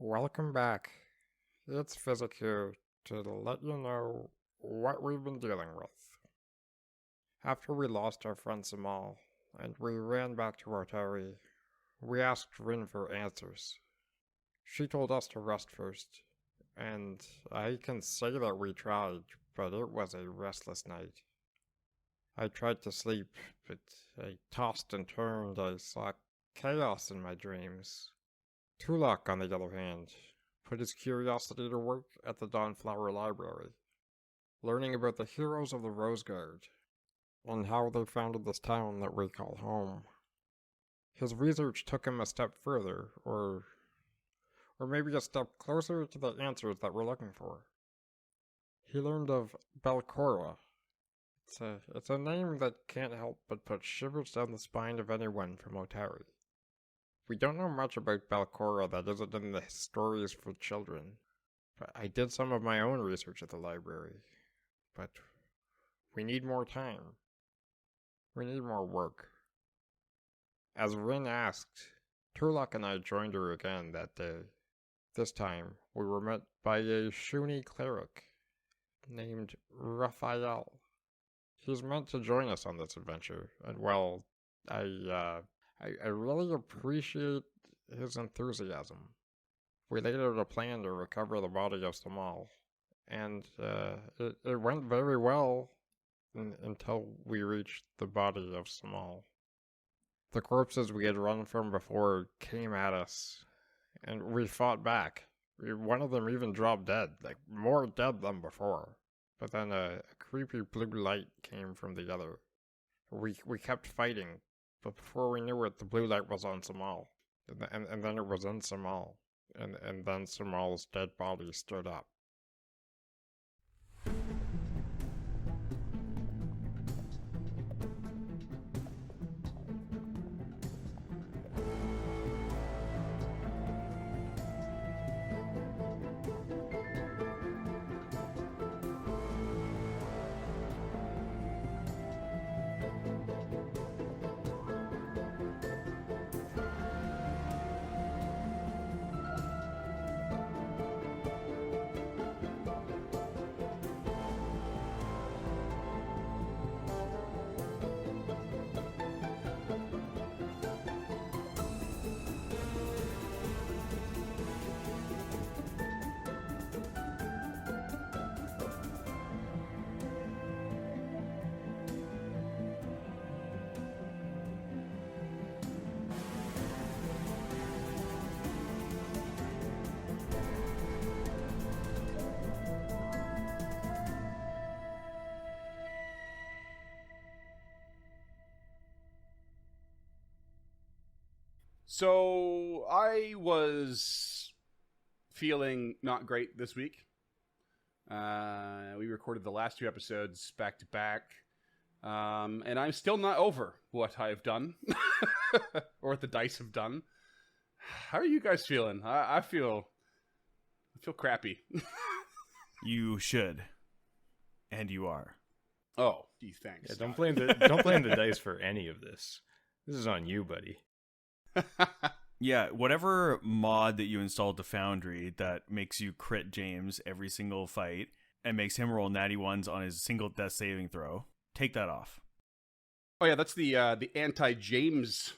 Welcome back. It's Physic here to let you know what we've been dealing with. After we lost our friend Samal, and we ran back to Rotary, we asked Rin for answers. She told us to rest first, and I can say that we tried, but it was a restless night. I tried to sleep, but I tossed and turned. I saw chaos in my dreams. Tulak, on the other hand, put his curiosity to work at the Dawnflower Library, learning about the heroes of the Rose Guard, and how they founded this town that we call home. His research took him a step further, or maybe a step closer to the answers that we're looking for. He learned of Belcora. It's a name that can't help but put shivers down the spine of anyone from Otari. We don't know much about Belcora that isn't in the stories for children, but I did some of my own research at the library. But we need more time. We need more work. As Rin asked, Turlock and I joined her again that day. This time, we were met by a Shuni cleric named Ruffphael. He's meant to join us on this adventure, and well, I really appreciate his enthusiasm. We laid out a plan to recover the body of Samal, and it went very well until we reached the body of Samal. The corpses we had run from before came at us, and we fought back. One of them even dropped dead, like more dead than before. But then a creepy blue light came from the other. We kept fighting, but before we knew it, the blue light was on Samal. And then it was in Samal. And then Samal's dead body stood up. So I was feeling not great this week. We recorded the last 2 episodes back to back. And I'm still not over what I've done or what the dice have done. How are you guys feeling? I feel crappy. You should. And you are. Oh, gee, thanks. Yeah, don't blame the dice for any of this. This is on you, buddy. Yeah, whatever mod that you installed to Foundry that makes you crit James every single fight and makes him roll natty ones on his single death saving throw, take that off. Oh yeah, that's the anti-James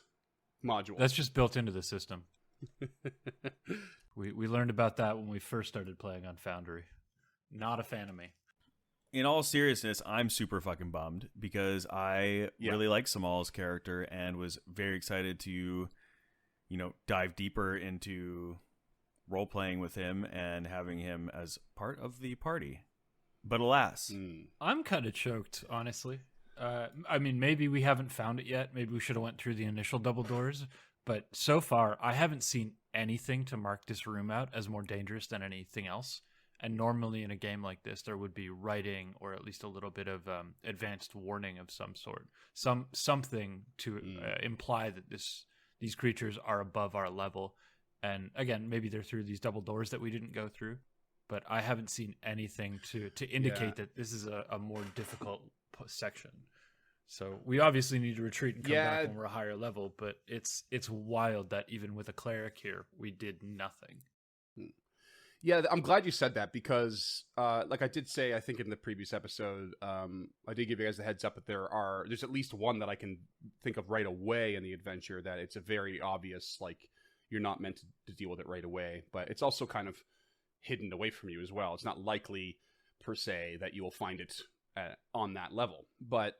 module. That's just built into the system. We learned about that when we first started playing on Foundry. Not a fan of me. In all seriousness, I'm super fucking bummed because I really like Samal's character and was very excited to, dive deeper into role-playing with him and having him as part of the party. But alas. I'm kind of choked, honestly. I mean, maybe we haven't found it yet. Maybe we should have went through the initial double doors. But so far, I haven't seen anything to mark this room out as more dangerous than anything else. And normally in a game like this, there would be writing or at least a little bit of advanced warning of some sort. Something to imply that these creatures are above our level. And again, maybe they're through these double doors that we didn't go through. But I haven't seen anything to indicate that this is a more difficult section. So we obviously need to retreat and come back when we're a higher level. But it's wild that even with a cleric here, we did nothing. Yeah, I'm glad you said that because, like I did say, I think in the previous episode, I did give you guys the heads up that there's at least one that I can think of right away in the adventure that it's a very obvious, like, you're not meant to deal with it right away, but it's also kind of hidden away from you as well. It's not likely, per se, that you will find it on that level. But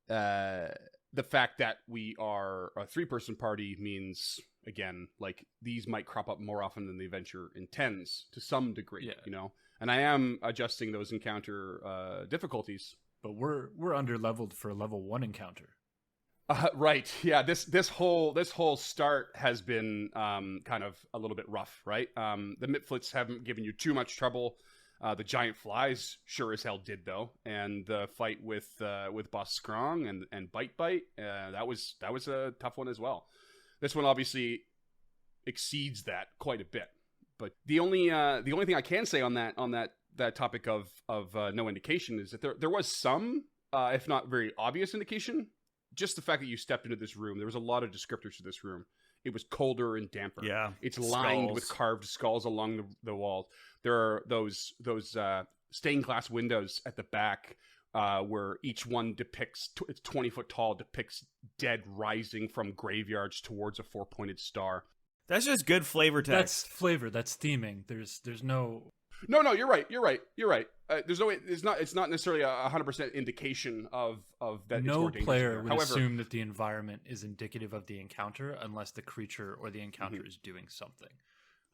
the fact that we are a 3-person party means, again, like, these might crop up more often than the adventure intends to some degree, you know? And I am adjusting those encounter difficulties. But we're under leveled for a level 1 encounter. Right. Yeah. This whole start has been kind of a little bit rough, right? The Mitflits haven't given you too much trouble. The giant flies sure as hell did, though, and the fight with Boss Scrong and Bite that was a tough one as well. This one obviously exceeds that quite a bit. But the only thing I can say on that topic of no indication is that there was some, if not very obvious indication. Just the fact that you stepped into this room, there was a lot of descriptors to this room. It was colder and damper. Yeah, it's lined with carved skulls along the walls. There are those stained glass windows at the back where each one depicts, it's 20 foot tall, depicts dead rising from graveyards towards a 4-pointed star. That's just good flavor text. That's flavor. That's theming. There's no. No, you're right. It's not necessarily 100% indication of that. No player would assume that the environment is indicative of the encounter unless the creature or the encounter is doing something.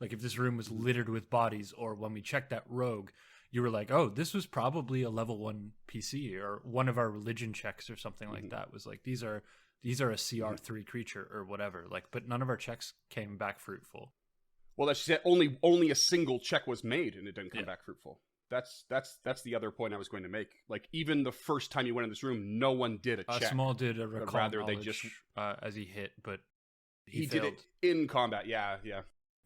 Like if this room was littered with bodies, or when we checked that rogue, you were like, oh, this was probably a level 1 PC, or one of our religion checks or something like that was like, these are a CR3 creature or whatever. Like, but none of our checks came back fruitful. Well, that's just only a single check was made and it didn't come back fruitful. That's the other point I was going to make. Like, even the first time you went in this room, no one did a check. Small did a recall rather knowledge, they just as he hit, but he did it in combat. Yeah.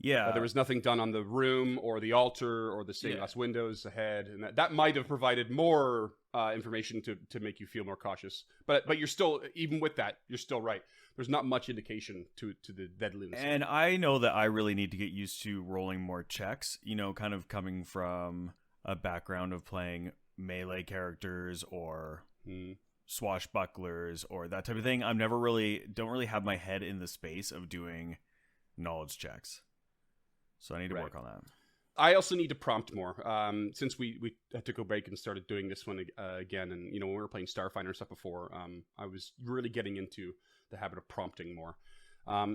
There was nothing done on the room or the altar or the stained glass windows ahead, and that might have provided more information to make you feel more cautious. But you're still, even with that, you're still right. There's not much indication to the deadliness. And I know that I really need to get used to rolling more checks, you know, kind of coming from a background of playing melee characters or swashbucklers or that type of thing. Don't really have my head in the space of doing knowledge checks. So I need to work on that. I also need to prompt more. Since we had to go break and started doing this one again, and when we were playing Starfinder and stuff before, I was really getting into the habit of prompting more.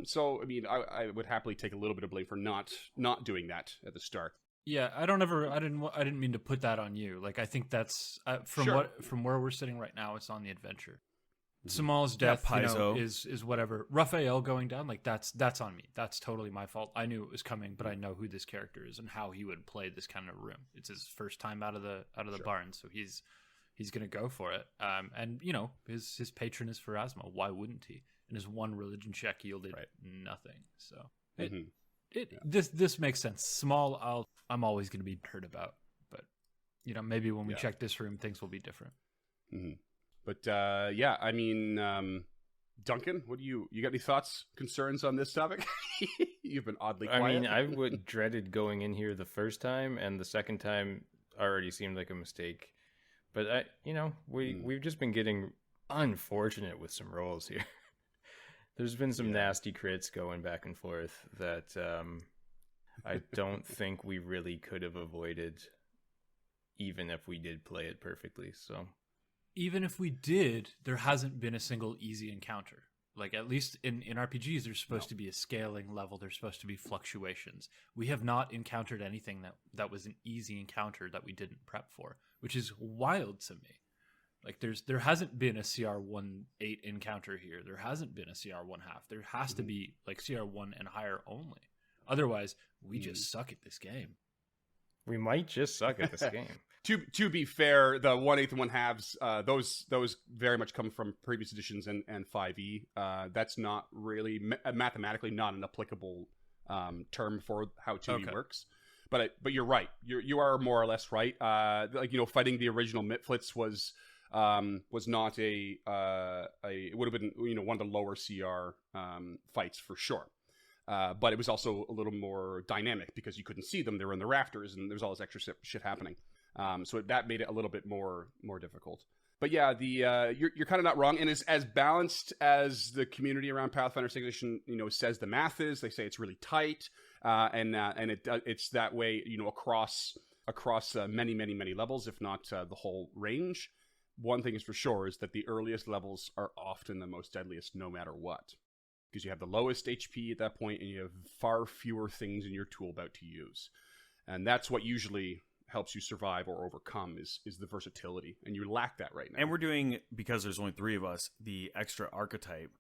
So I mean, I would happily take a little bit of blame for not doing that at the start. Yeah, I didn't mean to put that on you. Like, I think that's from where we're sitting right now, it's on the adventure. Samal's death, is whatever. Ruffphael going down, like that's on me. That's totally my fault. I knew it was coming, but I know who this character is and how he would play this kind of room. It's his first time out of the barn, so he's gonna go for it. And his patron is Pharasma. Why wouldn't he? And his one religion check yielded nothing. So this makes sense. Small, I'm always gonna be hurt about, but maybe when we check this room, things will be different. Mm-hmm. But I mean, Duncan, what do you got any thoughts, concerns on this topic? You've been oddly quiet. I mean, I dreaded going in here the first time, and the second time already seemed like a mistake. But we've just been getting unfortunate with some rolls here. There's been some nasty crits going back and forth that I don't think we really could have avoided, even if we did play it perfectly. So. Even if we did, there hasn't been a single easy encounter. Like, at least in RPGs, there's supposed to be a scaling level. There's supposed to be fluctuations. We have not encountered anything that was an easy encounter that we didn't prep for, which is wild to me. Like, there hasn't been a CR1-8 encounter here. There hasn't been a CR1 half. There has to be, like, CR1 and higher only. Otherwise, we just suck at this game. We might just suck at this game. To be fair, the 1/8 and 1/2, those very much come from previous editions and 5e. That's not really mathematically not an applicable term for how 2e works. But you're right. You are more or less right. Fighting the original Mitflits was not it would have been one of the lower CR fights for sure. but it was also a little more dynamic because you couldn't see them. They were in the rafters, and there was all this extra shit happening. So that made it a little bit more difficult. But yeah, you're kind of not wrong, and as balanced as the community around Pathfinder Second Edition, says the math is. They say it's really tight, and it's that way, across many levels, if not the whole range. One thing is for sure is that the earliest levels are often the most deadliest, no matter what, because you have the lowest HP at that point, and you have far fewer things in your tool belt to use, and that's what usually helps you survive or overcome is the versatility, and you lack that right now. And we're doing, because there's only 3 of us, the extra archetype,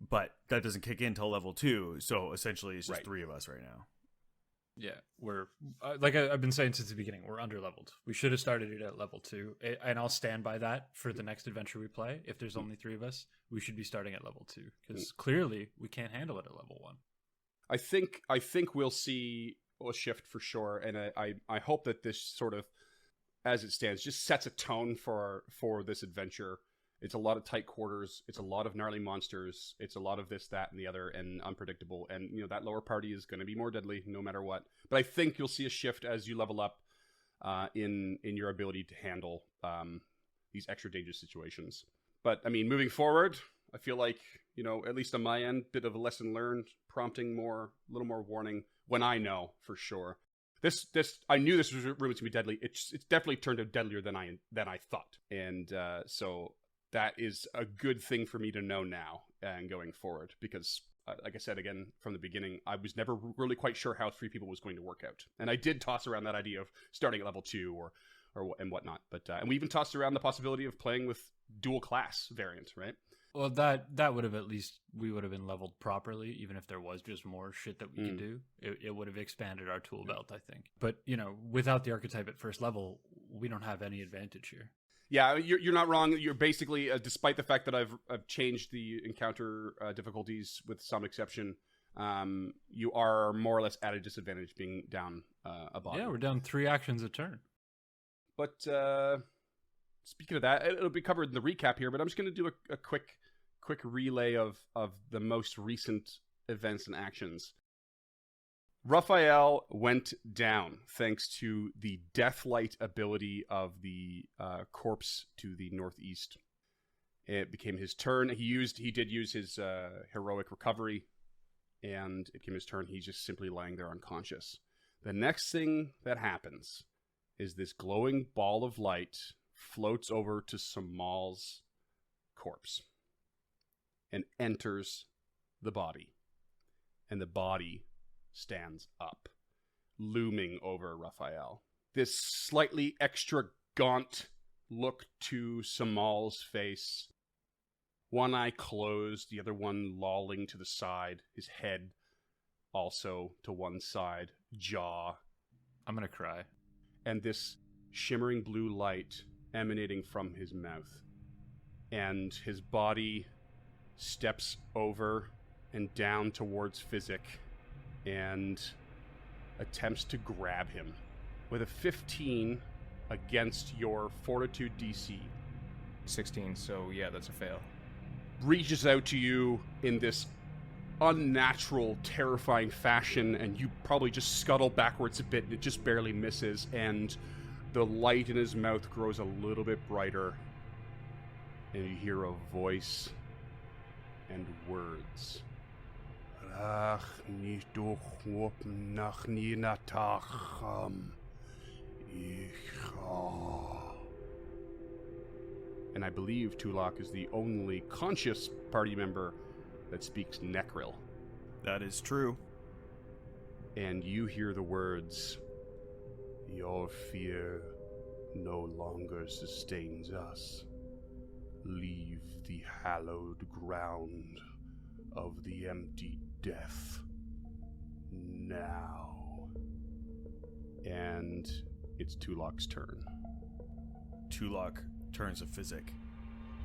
but that doesn't kick in till level 2, so essentially it's just 3 of us right now. Yeah, we're like I've been saying since the beginning, we're under-leveled. We should have started it at level 2, and I'll stand by that for the next adventure we play. If there's only 3 of us, we should be starting at level 2, because clearly we can't handle it at level 1. I think we'll see a shift for sure, and I hope that this sort of, as it stands, just sets a tone for this adventure. It's a lot of tight quarters, it's a lot of gnarly monsters, it's a lot of this, that, and the other, and unpredictable, and that lower party is going to be more deadly no matter what. But I think you'll see a shift as you level up in your ability to handle these extra dangerous situations. But I mean, moving forward, I feel like, at least on my end, bit of a lesson learned, prompting a little more warning when I know for sure. I knew this was rumored to be deadly. It's definitely turned out deadlier than I thought, and so that is a good thing for me to know now and going forward, because like I said again from the beginning, I was never really quite sure how 3 people was going to work out, and I did toss around that idea of starting at level 2 and whatnot. But and we even tossed around the possibility of playing with dual class variant, right? Well, that would have we would have been leveled properly, even if there was just more shit that we could do. It would have expanded our tool belt, I think. But, without the archetype at first level, we don't have any advantage here. Yeah, you're not wrong. You're basically, despite the fact that I've changed the encounter difficulties with some exception, you are more or less at a disadvantage being down a body. Yeah, we're down 3 actions a turn. But speaking of that, it'll be covered in the recap here, but I'm just going to do a quick relay of the most recent events and actions. Ruffphael went down thanks to the Deathlight ability of the corpse to the northeast. It became his turn. He did use his heroic recovery, and it became his turn. He's just simply lying there unconscious. The next thing that happens is this glowing ball of light floats over to Samal's corpse and enters the body, and the body stands up, looming over Ruffphael. This slightly extra gaunt look to Samal's face, one eye closed, the other one lolling to the side, his head also to one side, jaw. I'm gonna cry. And this shimmering blue light emanating from his mouth. And his body steps over and down towards Physic and attempts to grab him. With a 15 against your Fortitude DC. 16, so yeah, that's a fail. Reaches out to you in this unnatural, terrifying fashion, and you probably just scuttle backwards a bit, and it just barely misses, and the light in his mouth grows a little bit brighter, and you hear a voice and words. And I believe Tulak is the only conscious party member that speaks Necril. That is true. And you hear the words, "Your fear no longer sustains us. Leave the hallowed ground of the empty death now." And it's Tulak's turn. Tulak turns to Physic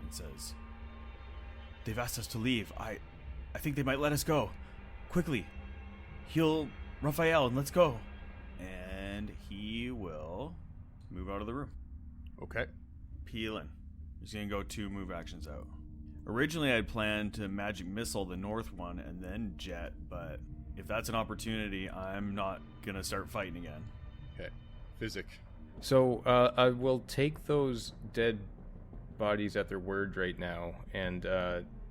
and says, "They've asked us to leave. I think they might let us go. Quickly, heal Ruffphael and let's go." And he will move out of the room. Okay. Peeling. He's going to go 2 move actions out. Originally, I'd planned to magic missile the north one and then jet, but if that's an opportunity, I'm not gonna start fighting again. Okay. Physic. So I will take those dead bodies at their word right now and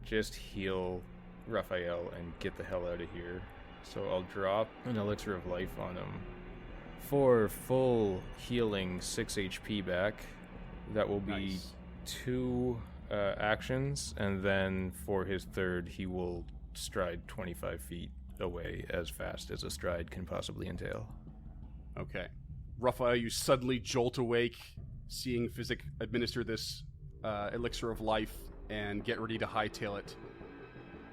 just heal Ruffphael and get the hell out of here. So I'll drop an elixir of life on him. For full healing 6 HP back, that will be Nice. 2 actions, and then for his third, he will stride 25 feet away as fast as a stride can possibly entail. Okay. Ruffphael, you suddenly jolt awake, seeing Physic administer this elixir of life and get ready to hightail it.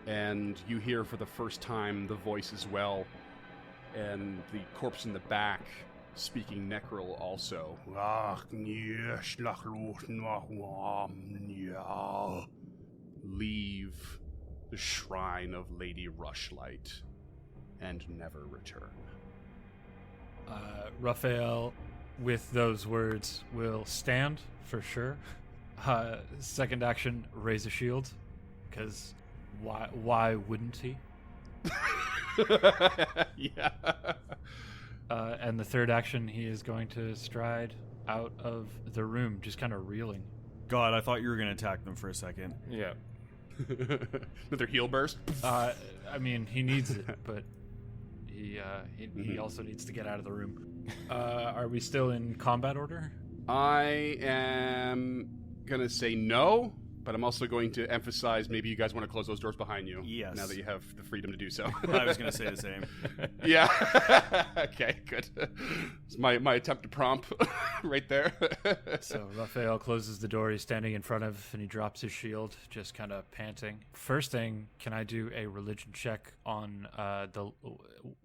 And you hear for the first time the voice as well, and the corpse in the back speaking Necrol also. Leave the shrine of Lady Rushlight and never return. Ruffphael, with those words, will stand for sure. Second action, raise a shield, because why wouldn't he? Yeah. And the third action, he is going to stride out of the room, just kind of reeling. God, I thought you were gonna attack them for a second. Yeah. Another heal burst. I mean, he needs it, but he also needs to get out of the room. Are we still in combat order? I am gonna say no, but I'm also going to emphasize maybe you guys want to close those doors behind you. Yes. Now that you have the freedom to do so. I was gonna say the same. Yeah. Okay, good. It's my attempt to prompt right there. So Ruffphael closes the door he's standing in front of, and he drops his shield, just kind of panting. First thing, can I do a religion check on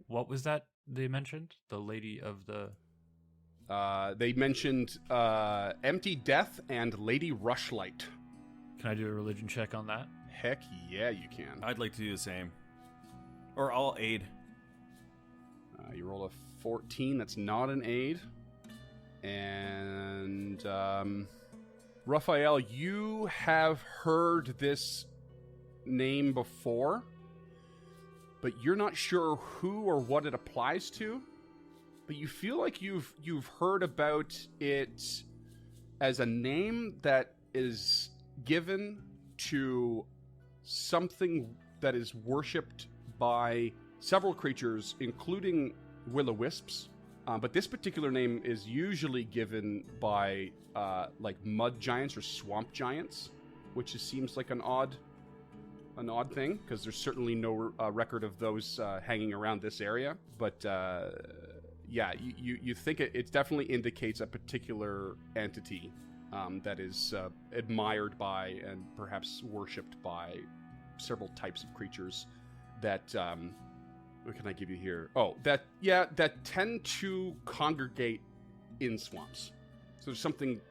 what was that they mentioned? The Lady of the... They mentioned Empty Death and Lady Rushlight. Can I do a religion check on that? Heck yeah, you can. I'd like to do the same. Or I'll aid. You roll a 14. That's not an aid. And Ruffphael, you have heard this name before, but you're not sure who or what it applies to. But you feel like you've heard about it as a name that is given to something that is worshipped by several creatures, including will-o-wisps. But this particular name is usually given by like mud giants or swamp giants, which seems like an odd thing, because there's certainly no record of those hanging around this area. But yeah, you think it definitely indicates a particular entity that is admired by and perhaps worshipped by several types of creatures that what can I give you here? Oh, that tend to congregate in swamps. So there's something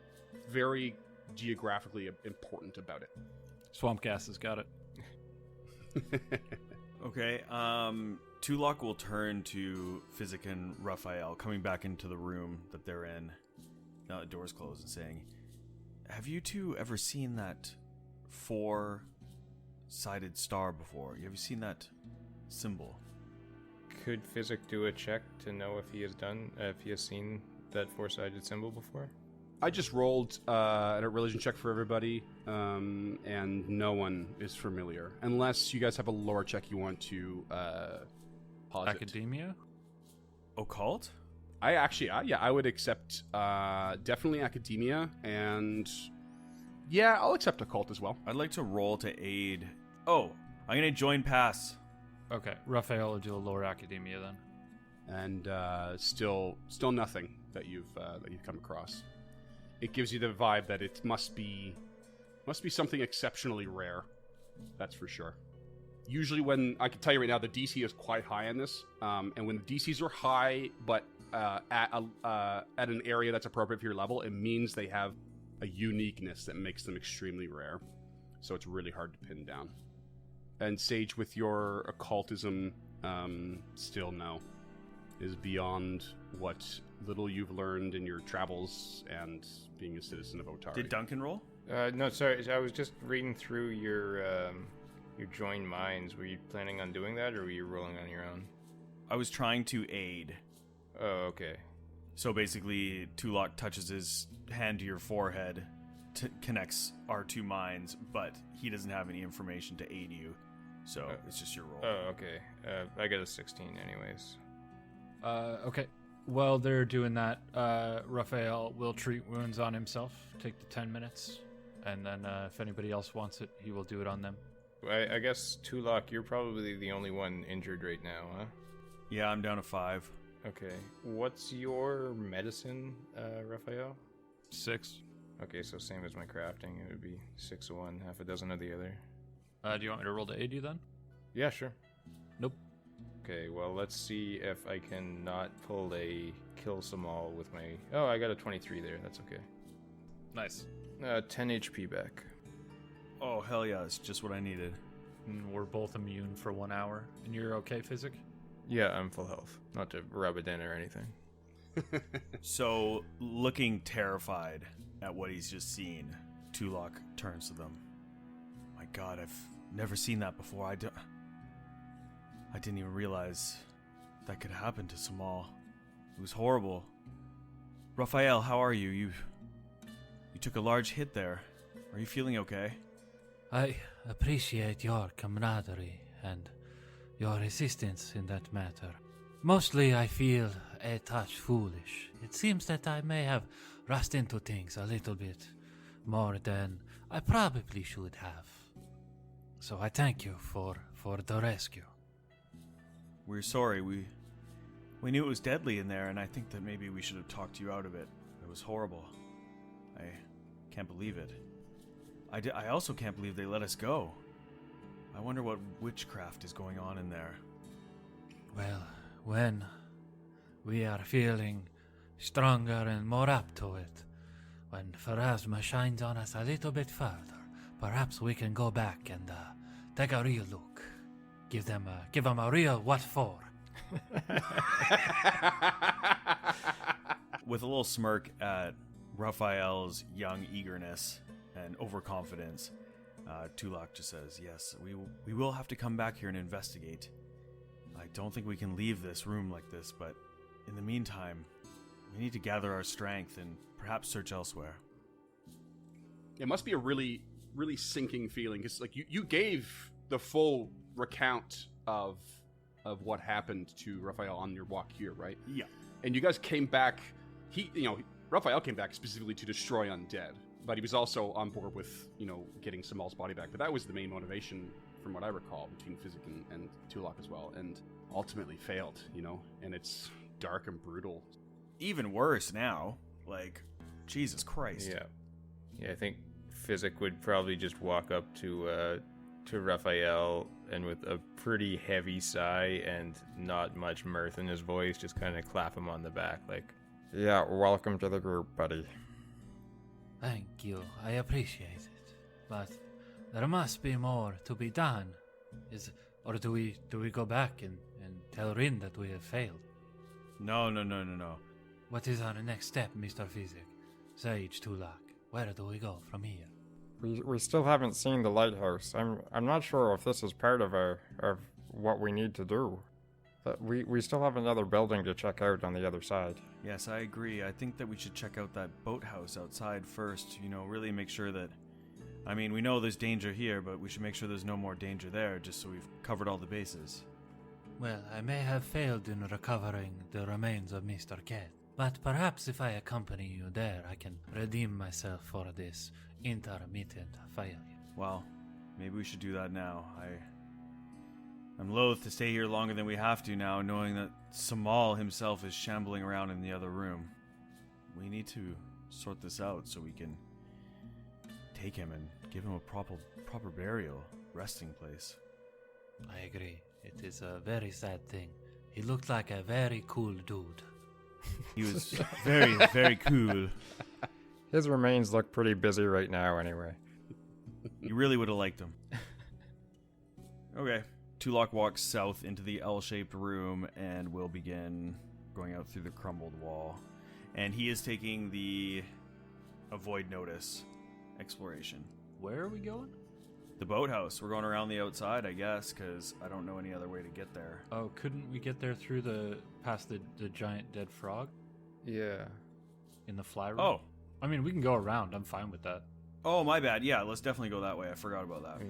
very geographically important about it. Swamp gas has got it. Okay, Tulok will turn to Physic and Ruffphael, coming back into the room that they're in, now the door's closed, and saying, have you two ever seen that 4-sided star before? You ever seen that symbol? Could Physic do a check to know if he has seen that 4-sided symbol before? I just rolled a religion check for everybody, and no one is familiar. Unless you guys have a lore check you want to posit. Academia? Occult? I would accept definitely academia, and yeah, I'll accept occult as well. I'd like to roll to aid. Oh, I'm gonna join pass. Okay, Ruffphael will do a lower academia then. And still nothing that you've come across. It gives you the vibe that it must be something exceptionally rare. That's for sure. Usually when, I can tell you right now, the DC is quite high on this. And when the DCs are high, but at an area that's appropriate for your level, it means they have a uniqueness that makes them extremely rare. So it's really hard to pin down. And Sage, with your occultism, still no. Is beyond what little you've learned in your travels and being a citizen of Otari. Did Duncan roll? No, sorry. I was just reading through your join minds. Were you planning on doing that, or were you rolling on your own? I was trying to aid. Oh, okay. So basically, Tulok touches his hand to your forehead, connects our two minds, but he doesn't have any information to aid you. So it's just your roll. Oh, okay. I got a 16 anyways. Okay. While they're doing that, Ruffphael will treat wounds on himself, take the 10 minutes, and then if anybody else wants it, he will do it on them. I guess, Tulok, you're probably the only one injured right now, huh? Yeah, I'm down to 5. Okay. What's your medicine, Ruffphael? 6. Okay, so same as my crafting. It would be 6 of one, half a dozen of the other. Do you want me to roll to aid you then? Yeah, sure. Nope. Okay, well, let's see if I can not pull a kill some all with my... Oh, I got a 23 there. That's okay. Nice. 10 HP back. Oh, hell yeah, it's just what I needed. And we're both immune for 1 hour. And you're okay, Physic? Yeah, I'm full health. Not to rub it in or anything. So, looking terrified at what he's just seen, Tulok turns to them. My God, I've never seen that before. I didn't even realize that could happen to Samal. It was horrible. Ruffphael, how are you? You took a large hit there. Are you feeling okay? I appreciate your camaraderie and your assistance in that matter. Mostly I feel a touch foolish. It seems that I may have rushed into things a little bit more than I probably should have. So I thank you for the rescue. We're sorry. We knew it was deadly in there, and I think that maybe we should have talked you out of it. It was horrible. I can't believe it. I also can't believe they let us go. I wonder what witchcraft is going on in there. Well, when we are feeling stronger and more up to it, when Pharasma shines on us a little bit further, perhaps we can go back and take a real look. Give them a real what for. With a little smirk at Ruffphael's young eagerness and overconfidence, Tulok just says, yes, we will have to come back here and investigate. I don't think we can leave this room like this, but in the meantime, we need to gather our strength and perhaps search elsewhere. It must be a really, really sinking feeling, because like you gave the full recount of what happened to Ruffphael on your walk here, right? Yeah. And you guys came back. Ruffphael came back specifically to destroy undead, but he was also on board with getting Samal's body back. But that was the main motivation, from what I recall, between Physic and Tulok as well, and ultimately failed. And it's dark and brutal. Even worse now. Like, Jesus Christ. Yeah, I think Physic would probably just walk up to Ruffphael and with a pretty heavy sigh and not much mirth in his voice, just kind of clap him on the back like, yeah, welcome to the group, buddy. Thank you, I appreciate it. But there must be more to be done. Or do we go back and tell Rin that we have failed? No. What is our next step, Mr. Physic? Sage Tulok, where do we go from here? We still haven't seen the lighthouse. I'm not sure if this is part of what we need to do. But we still have another building to check out on the other side. Yes, I agree. I think that we should check out that boathouse outside first, really make sure that... I mean, we know there's danger here, but we should make sure there's no more danger there, just so we've covered all the bases. Well, I may have failed in recovering the remains of Mr. Cat, but perhaps if I accompany you there, I can redeem myself for this intermittent failure. Well, maybe we should do that now. I'm loath to stay here longer than we have to now, knowing that Samal himself is shambling around in the other room. We need to sort this out so we can take him and give him a proper burial, resting place. I agree. It is a very sad thing. He looked like a very cool dude. He was very, very cool. His remains look pretty busy right now anyway. You really would have liked him. Okay. Tulok walks south into the L-shaped room and will begin going out through the crumbled wall. And he is taking the avoid notice exploration. Where are we going? The boathouse. We're going around the outside, I guess, because I don't know any other way to get there. Oh, couldn't we get there through past the giant dead frog Yeah. in the fly room? Oh. I mean, we can go around. I'm fine with that. Oh, my bad. Yeah, let's definitely go that way. I forgot about that.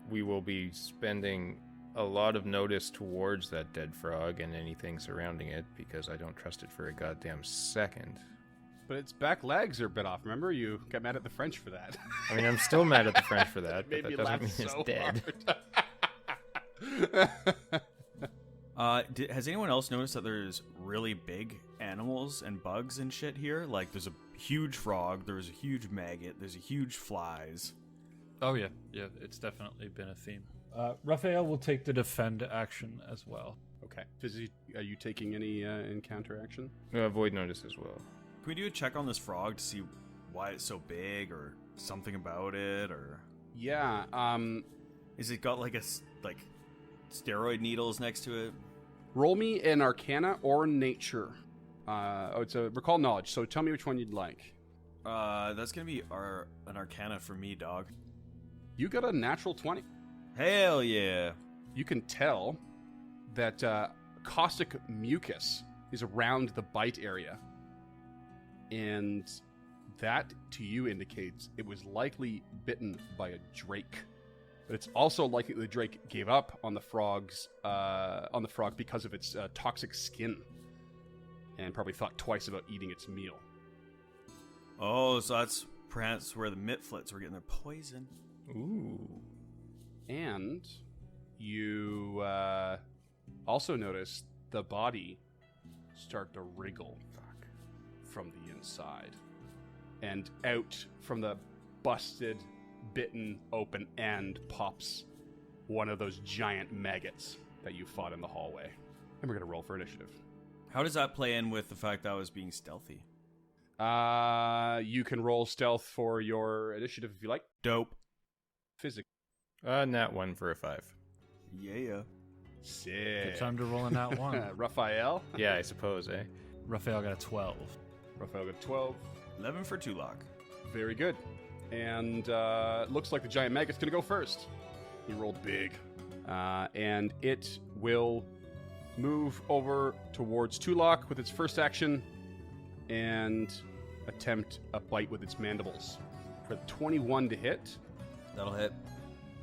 We will be spending a lot of notice towards that dead frog and anything surrounding it because I don't trust it for a goddamn second. But its back legs are a bit off. Remember, you got mad at the French for that. I mean, I'm still mad at the French for that, but Made that me doesn't laugh mean it's so dead. hard. Has anyone else noticed that there's really big animals and bugs and shit here? Like, there's a huge frog, there's a huge maggot, there's a huge flies. Oh, yeah. Yeah, it's definitely been a theme. Ruffphael will take the defend action as well. Okay. Fizzy, are you taking any encounter action? Void notice as well. Can we do a check on this frog to see why it's so big or something about it? Or Yeah. is it got like steroid needles next to it? Roll me an Arcana or Nature. It's a Recall Knowledge, so tell me which one you'd like. That's gonna be an Arcana for me, dog. You got a natural 20. Hell yeah! You can tell that caustic mucus is around the bite area. And that, to you, indicates it was likely bitten by a drake. But it's also likely the drake gave up on the frog because of its toxic skin, and probably thought twice about eating its meal. Oh, so that's perhaps where the Mitflits were getting their poison. Ooh. And you also notice the body start to wriggle from the inside. And out from the busted, bitten, open end pops one of those giant maggots that you fought in the hallway. And we're going to roll for initiative. How does that play in with the fact that I was being stealthy? You can roll stealth for your initiative if you like. Dope. Physics. Nat 1 for a 5. Yeah. Sick. Good time to roll in that one. Ruffphael. Yeah, I suppose, eh? Ruffphael got a 12. Ruffphael got 12. 11 for Tulok. Very good. And looks like the giant maggot's going to go first. He rolled big. And it will move over towards Tulok with its first action and attempt a bite with its mandibles. For 21 to hit, That'll hit.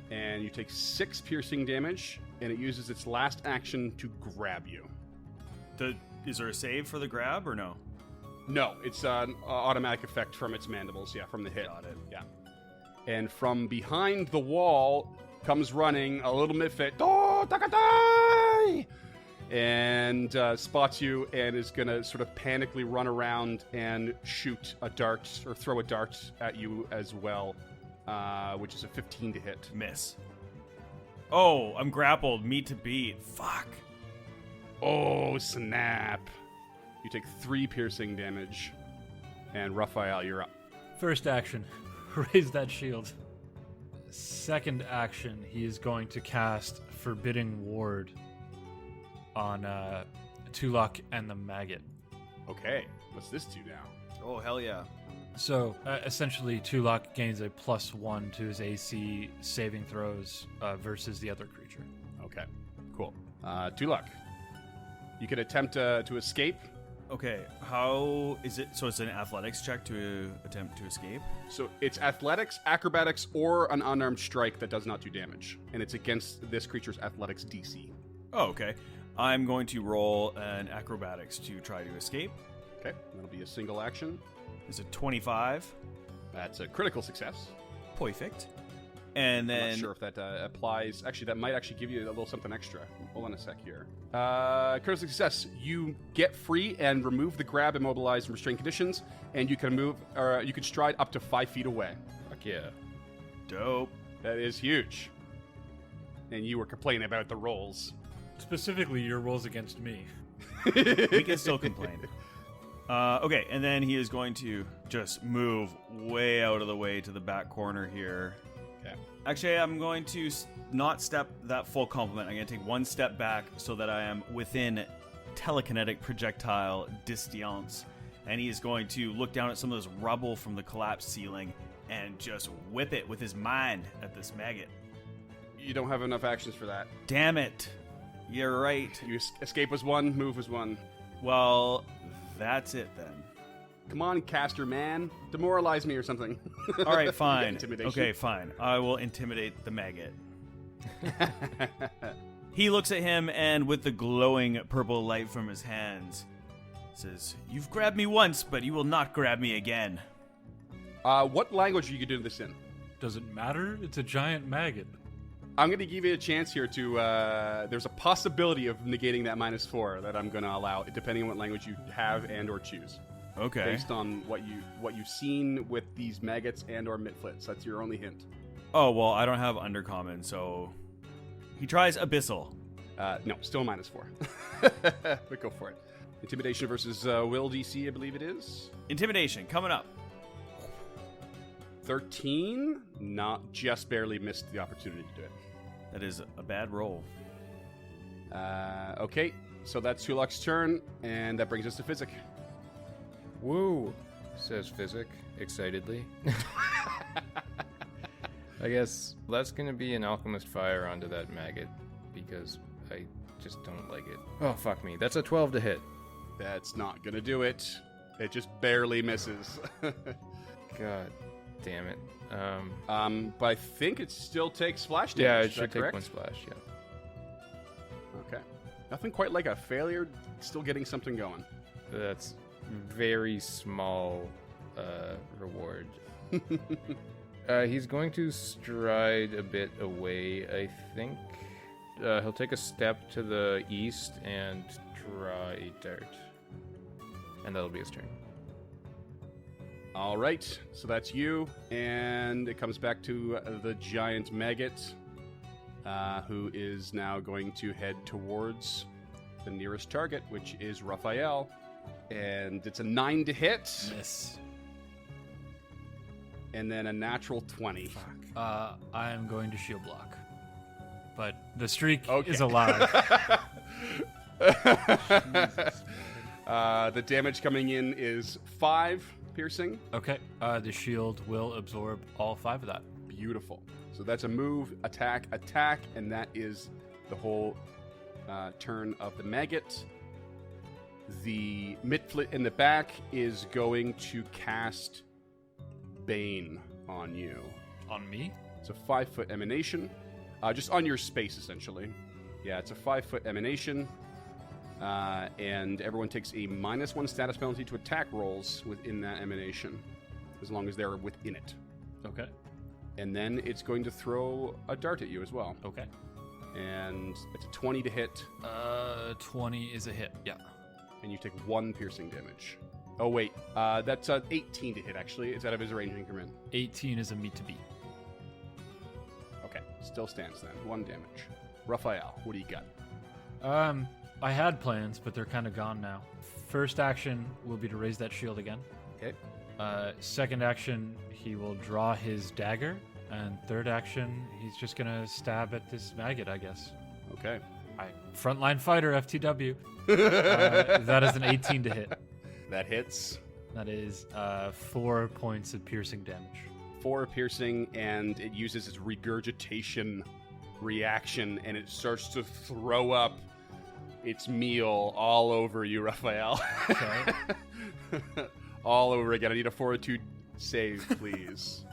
and you take 6 piercing damage, and it uses its last action to grab you. Is there a save for the grab or no? No, it's an automatic effect from its mandibles, from the hit. Got it. Yeah. And from behind the wall comes running a little Mitflit. Oh, Takatai! And spots you and is going to sort of panically run around and shoot a dart or throw a dart at you as well, which is a 15 to hit. Miss. Oh, I'm grappled. Meat to beat. Fuck. Oh, snap. You take 3 piercing damage. And Ruffphael, you're up. First action, raise that shield. Second action, he is going to cast Forbidding Ward on Tulok and the maggot. Okay, what's this do now? Oh, hell yeah. So essentially, Tulok gains a +1 to his AC saving throws versus the other creature. Okay, cool. Tulok, you can attempt to escape. Okay, how is it? So it's an athletics check to attempt to escape? So it's athletics, acrobatics, or an unarmed strike that does not do damage. And it's against this creature's athletics DC. Oh, okay. I'm going to roll an acrobatics to try to escape. Okay, that'll be a single action. Is it 25? That's a critical success. Perfect. And then I'm not sure if that applies. Actually, that might actually give you a little something extra. Hold on a sec here. Critical success. You get free and remove the grab, immobilized, and restrained conditions, and you can move, or you can stride up to 5 feet away. Fuck yeah. dope. That is huge. And you were complaining about the rolls. Specifically, your rolls against me. We can still complain. Okay, and then he is going to just move way out of the way to the back corner here. Okay. Actually, I'm going to not step that full complement. I'm going to take one step back so that I am within telekinetic projectile distance. And he is going to look down at some of this rubble from the collapsed ceiling and just whip it with his mind at this maggot. You don't have enough actions for that. Damn it. You're right. Escape was 1, move was 1. Well, that's it then. Come on, caster man. Demoralize me or something. All right, fine. Yeah, intimidation. Okay, fine. I will intimidate the maggot. He looks at him and with the glowing purple light from his hands says, "You've grabbed me once, but you will not grab me again." What language are you doing this in? Does it matter? It's a giant maggot. I'm going to give you a chance here to, there's a possibility of negating that -4 that I'm going to allow, depending on what language you have and or choose. Okay. Based on what you've seen with these maggots and or mitflits. That's your only hint. Oh, well, I don't have undercommon, so he tries abyssal. No, still -4. But go for it. Intimidation versus will DC, I believe it is. Intimidation, coming up. 13, just barely missed the opportunity to do it. That is a bad roll. Okay, so that's Tulok's turn, and that brings us to Physic. Woo, says Physic excitedly. I guess that's going to be an Alchemist Fire onto that maggot, because I just don't like it. Oh, fuck me. That's a 12 to hit. That's not gonna do it. It just barely misses. God damn it. But I think it still takes splash damage. Yeah, it is that should take correct? 1 splash, yeah. Okay. Nothing quite like a failure, still getting something going. That's very small reward. He's going to stride a bit away, I think. He'll take a step to the east and draw a dart. And that'll be his turn. All right, so that's you, and it comes back to the giant maggot, who is now going to head towards the nearest target, which is Ruffphael, and it's a 9 to hit, Miss. and then a natural 20. I am going to shield block. But the streak Okay. is alive. The damage coming in is 5 piercing. Okay. The shield will absorb all 5 of that. Beautiful. So that's a move, attack, and that is the whole turn of the maggot. The Mitflit in the back is going to cast Bane on you. On me? It's a 5-foot emanation, just on your space, essentially. Yeah, it's a 5-foot emanation, and everyone takes a -1 status penalty to attack rolls within that emanation, as long as they're within it. Okay. And then it's going to throw a dart at you as well. Okay. And it's a 20 to hit, 20 is a hit. Yeah. and you take 1 piercing damage. Oh, wait. That's an 18 to hit, actually. It's out of his range increment. 18 is a meet to beat. Okay, still stands then. 1 damage. Ruffphael, what do you got? I had plans, but they're kind of gone now. First action will be to raise that shield again. Okay. Second action, he will draw his dagger. And third action, he's just going to stab at this maggot, I guess. Okay. Frontline fighter, FTW. That is an 18 to hit. That hits. That is 4 points of piercing damage. 4 piercing, and it uses its regurgitation reaction, and it starts to throw up its meal all over you, Ruffphael. Okay. All over again. I need a fortitude save, please.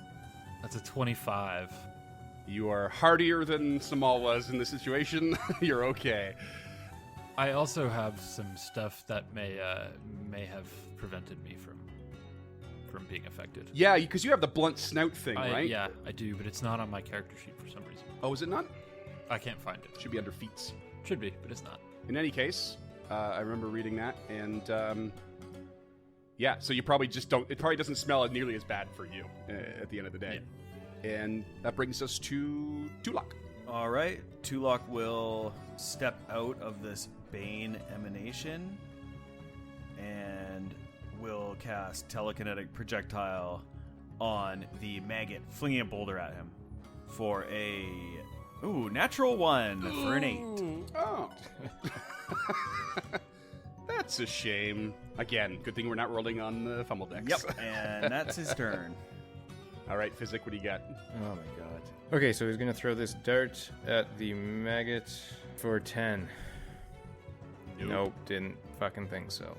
That's a 25. You are hardier than Samal was in this situation. You're okay. I also have some stuff that may have prevented me from being affected. Yeah, because you have the blunt snout thing, right? Yeah, I do, but it's not on my character sheet for some reason. Oh, is it not? I can't find it. Should be under feats. Should be, but it's not. In any case, I remember reading that, and yeah, so you probably just don't. It probably doesn't smell nearly as bad for you at the end of the day. Yeah. And that brings us to Tulok. All right, Tulok will step out of this Bane emanation and will cast telekinetic projectile on the maggot, flinging a boulder at him for a natural 1 for an 8. Oh. That's a shame. Again, good thing we're not rolling on the fumble decks. Yep, and that's his turn. All right, Physic, what do you got? Oh my god. Okay, so he's gonna throw this dart at the maggot for 10. Nope, didn't fucking think so.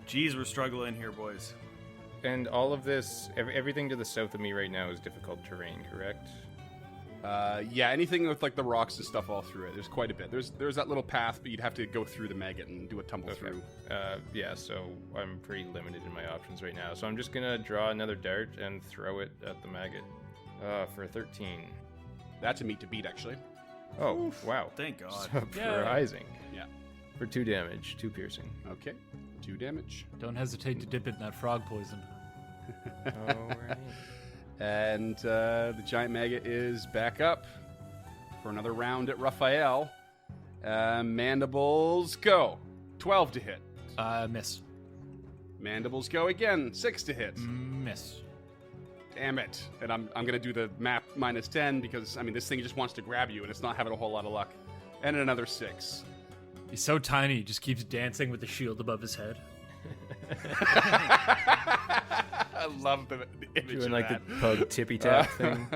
Jeez, we're struggling here, boys. And all of this, everything to the south of me right now is difficult terrain, correct? Yeah, anything with like the rocks and stuff all through it. There's quite a bit. There's that little path, but you'd have to go through the maggot and do a tumble through. Yeah, so I'm pretty limited in my options right now. So I'm just gonna draw another dart and throw it at the maggot for 13. That's a meat to beat, actually. Oh, Oof. wow. Thank God. Surprising. Yeah. For 2 damage, 2 piercing. Okay, 2 damage. Don't hesitate to dip it in that frog poison. Alright. And the giant maggot is back up for another round at Ruffphael. Mandibles go. 12 to hit. Miss. Mandibles go again. 6 to hit. Miss. Damn it. And I'm going to do the map minus 10 because, I mean, this thing just wants to grab you and it's not having a whole lot of luck. And another 6. He's so tiny, he just keeps dancing with the shield above his head. I love the image Doing of like that. the pug tippy tap thing.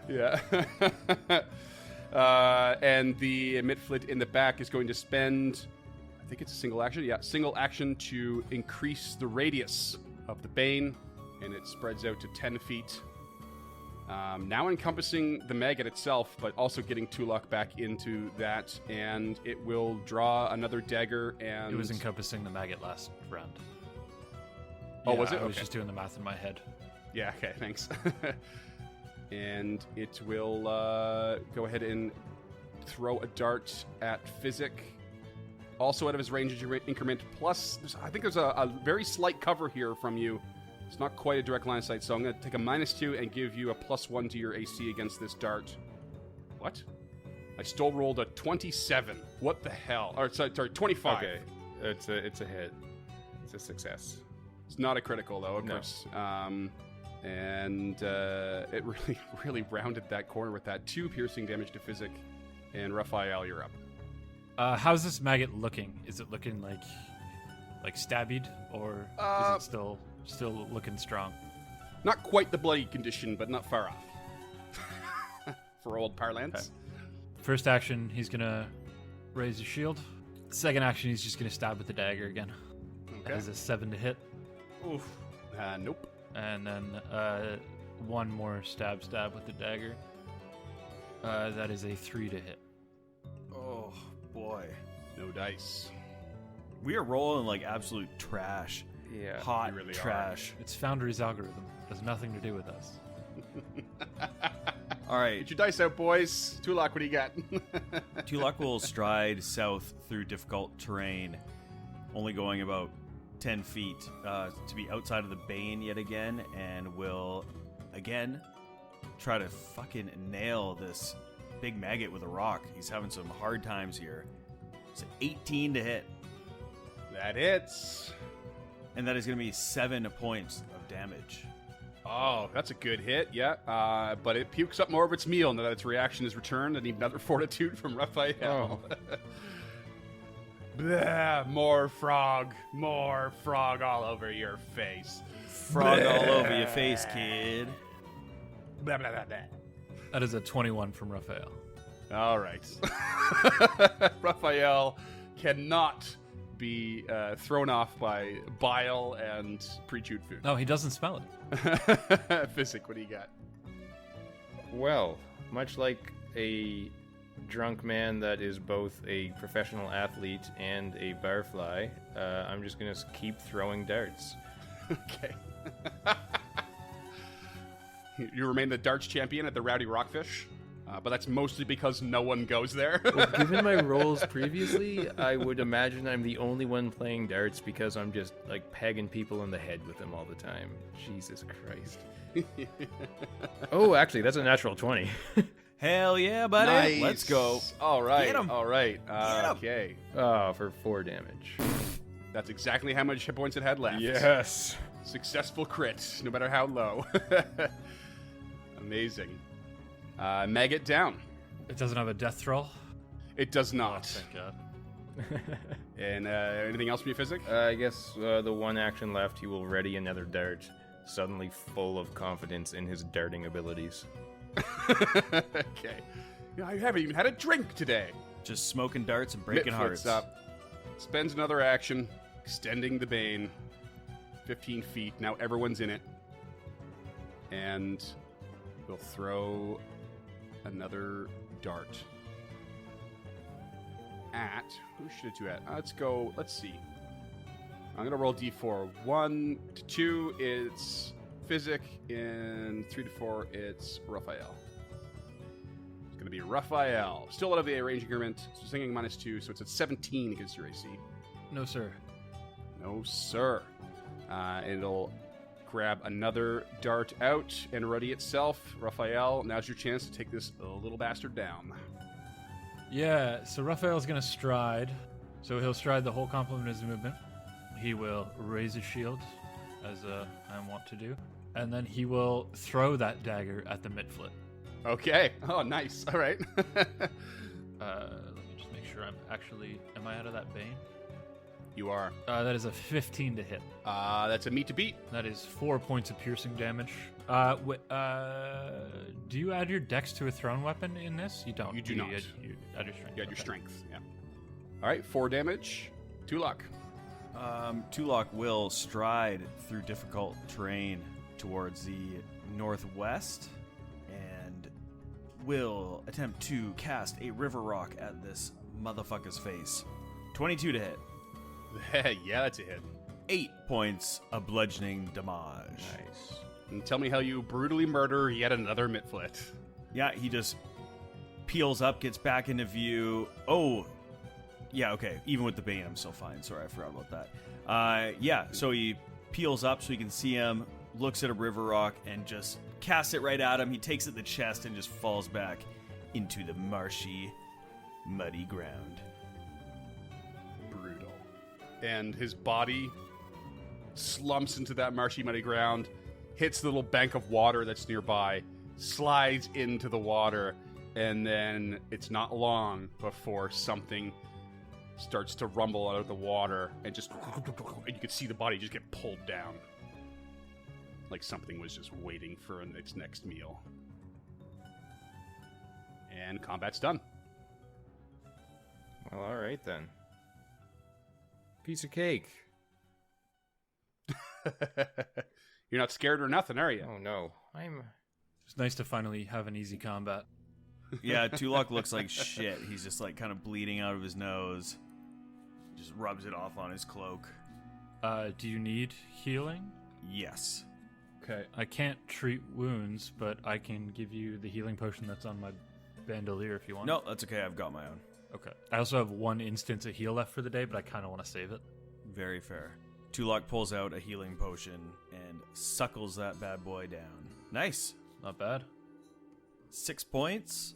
Yeah. And the Mitflit in the back is going to spend, I think it's a single action. Yeah, single action to increase the radius of the Bane, and it spreads out to 10 feet. Now encompassing the maggot itself, but also getting Tulok back into that, and it will draw another dagger. And It was encompassing the maggot last round. Oh, was it? I was Okay. just doing the math in my head. Yeah, okay, thanks. And it will go ahead and throw a dart at Physic. Also out of his range increment. Plus, I think there's a very slight cover here from you. It's not quite a direct line of sight, so I'm going to take a -2 and give you a +1 to your AC against this dart. What? I still rolled a 27. What the hell? Or sorry, 25. Okay, it's a hit. It's a success. It's not a critical, though, of No. course. And it really rounded that corner with that 2 piercing damage to Physic. And Ruffphael, you're up. How's this maggot looking? Is it looking like stabbied, or is it still looking strong? Not quite the bloody condition, but not far off. For old parlance. Okay. First action, he's gonna raise his shield. Second action, he's just gonna stab with the dagger again. That Okay. is a 7 to hit. Oof. Nope. And then one more stab with the dagger. That is a 3 to hit. Oh, boy. No dice. We are rolling like absolute trash. Yeah. Hot we really are. trash. It's Foundry's algorithm. It has nothing to do with us. All right. Get your dice out, boys. Tulok, what do you got? Tulok will stride south through difficult terrain, only going about 10 feet to be outside of the Bane yet again, and will again try to fucking nail this big maggot with a rock. He's having some hard times here. It's an 18 to hit, That hits. and that is going to be 7 points of damage. Oh, that's a good hit, yeah. But it pukes up more of its meal now that its reaction is returned. I need another fortitude from Ruffphael. Oh. Blah, more frog all over your face. Frog all over your face, kid. Blah, blah, blah, blah. That is a 21 from Ruffphael. All right. Ruffphael cannot be thrown off by bile and pre-chewed food. No, he doesn't smell it. Physic, what do you got? Well, much like a drunk man that is both a professional athlete and a barfly, I'm just gonna keep throwing darts. Okay. You remain the darts champion at the Rowdy Rockfish, but that's mostly because no one goes there. Well, given my roles previously, I would imagine I'm the only one playing darts because I'm just like pegging people in the head with them all the time. Jesus Christ. Oh, actually, that's a natural 20. Hell yeah, buddy. Nice. Let's go. All right. Get 'em. All right. Get 'em. Okay. Oh, for 4 damage. That's exactly how much hit points it had left. Yes. Successful crit, no matter how low. Amazing. Maggot down. It doesn't have a death roll. It does not. Thank God. And anything else from your Physic? I guess the one action left, he will ready another dart suddenly full of confidence in his darting abilities. Okay. I haven't even had a drink today. Just smoking darts and breaking Mitflit's hearts. up. Spends another action, extending the bane 15 feet. Now everyone's in it. And we'll throw another dart at... Who should it do at? Let's see. I'm going to roll d4. 1 to 2, it's Physic. And 3 to 4, it's Ruffphael. It's going to be Ruffphael. Still out of the range increment. So singing -2, so it's at 17 against your AC. No, sir. No, sir. It'll grab another dart out and ready itself. Ruffphael, now's your chance to take this little bastard down. Yeah, so Ruffphael's going to stride. So he'll stride the whole complement of his movement. He will raise his shield, as I want to do. And then he will throw that dagger at the Mitflit. Okay. Oh, nice. All right. Let me just make sure am I out of that bane? You are. That is a 15 to hit. That's a meet to beat. That is 4 points of piercing damage. Do you add your dex to a thrown weapon in this? You don't. You do not. You add your strength. You add your strength. Yeah. All right. 4 damage. Tulok. Tulok will stride through difficult terrain towards the northwest and will attempt to cast a river rock at this motherfucker's face. 22 to hit. Yeah, that's a hit. 8 points of bludgeoning damage. Nice. And tell me how you brutally murder yet another Mitflit. Yeah, he just peels up, gets back into view. Oh, yeah, okay. Even with the bane, I'm still fine. Sorry, I forgot about that. Yeah, so he peels up so he can see him, looks at a river rock, and just casts it right at him. He takes it in the chest and just falls back into the marshy, muddy ground. Brutal. And his body slumps into that marshy, muddy ground, hits the little bank of water that's nearby, slides into the water, and then it's not long before something starts to rumble out of the water, and you can see the body just get pulled down. Like something was just waiting for its next meal. And combat's done. Well, all right then. Piece of cake. You're not scared or nothing, are you? Oh no, It's nice to finally have an easy combat. Yeah, Tulok looks like shit. He's just like kind of bleeding out of his nose. Just rubs it off on his cloak. Do you need healing? Yes. Okay, I can't treat wounds, but I can give you the healing potion that's on my bandolier if you want. No, that's okay. I've got my own. Okay. I also have 1 instance of heal left for the day, but I kind of want to save it. Very fair. Tulok pulls out a healing potion and suckles that bad boy down. Nice. Not bad. 6 points.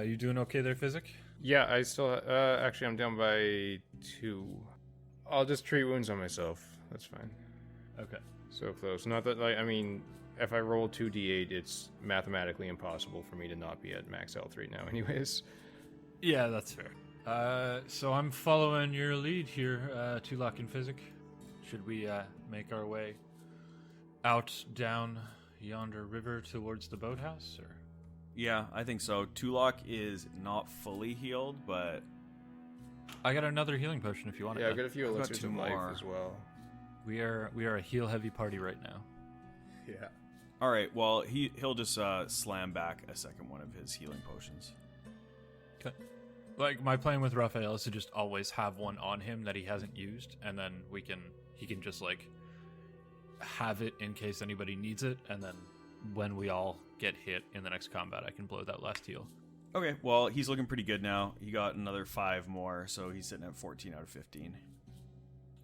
You doing okay there, Physic? Yeah, I still. Actually, I'm down by 2. I'll just treat wounds on myself. That's fine. Okay. So close. Not that, like, I mean, if I roll 2d8, it's mathematically impossible for me to not be at max health right now, anyways. Yeah, that's fair. So I'm following your lead here, Tulok and Physic. Should we make our way out down yonder river towards the boathouse, or? Yeah, I think so. Tulok is not fully healed, but I got another healing potion if you want it. Yeah, I've got a few I've got elixirs 2 of life more. as well. We are a heal heavy party right now. Yeah. all right. Well, he'll just slam back a second one of his healing potions. Okay. Like my plan with Ruffphael is to just always have one on him that he hasn't used, and then he can just like have it in case anybody needs it, and then when we all get hit in the next combat, I can blow that last heal. Okay. Well, he's looking pretty good now. He got another 5 more, so he's sitting at 14 out of 15.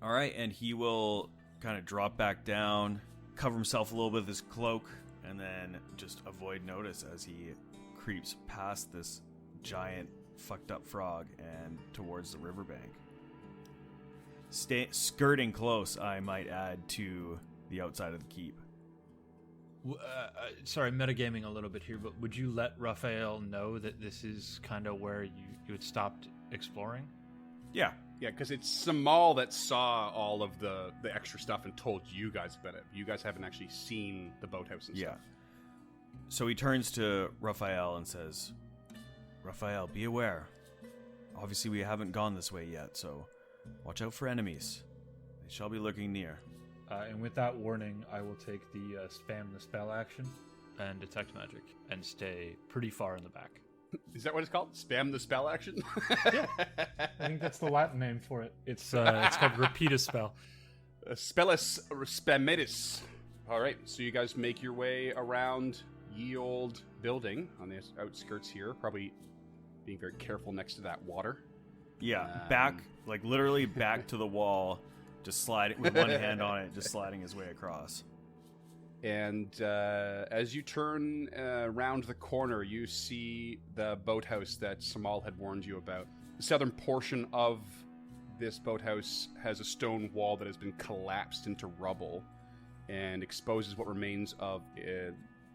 All right, and he will kind of drop back down, cover himself a little bit with his cloak, and then just avoid notice as he creeps past this giant fucked up frog and towards the riverbank. Skirting close, I might add, to the outside of the keep. Sorry, metagaming a little bit here, but would you let Ruffphael know that this is kind of where you had stopped exploring? Yeah, Yeah, because it's Samal that saw all of the extra stuff and told you guys about it. You guys haven't actually seen the boathouse and stuff. So he turns to Ruffphael and says, Ruffphael, be aware. Obviously we haven't gone this way yet, so watch out for enemies. They shall be lurking near. And with that warning, I will take the spam the spell action and detect magic and stay pretty far in the back. Is that what it's called? Spam the spell action? Yeah, I think that's the Latin name for it. It's called repeat a spell. Spellus spamitis. All right, so you guys make your way around ye old building on the outskirts here, probably being very careful next to that water. Yeah, back, like literally back to the wall, just sliding with one hand on it, just sliding his way across. And as you turn around the corner, you see the boathouse that Samal had warned you about. The southern portion of this boathouse has a stone wall that has been collapsed into rubble and exposes what remains of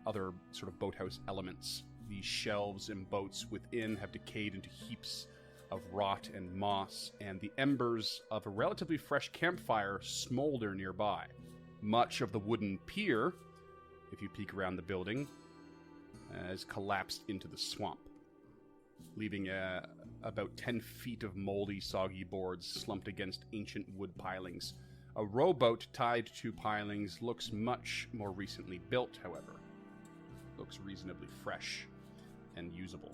other sort of boathouse elements. The shelves and boats within have decayed into heaps of rot and moss, and the embers of a relatively fresh campfire smolder nearby. Much of the wooden pier, if you peek around the building, has collapsed into the swamp, leaving about 10 feet of moldy, soggy boards slumped against ancient wood pilings. A rowboat tied to pilings looks much more recently built, however. Looks reasonably fresh and usable.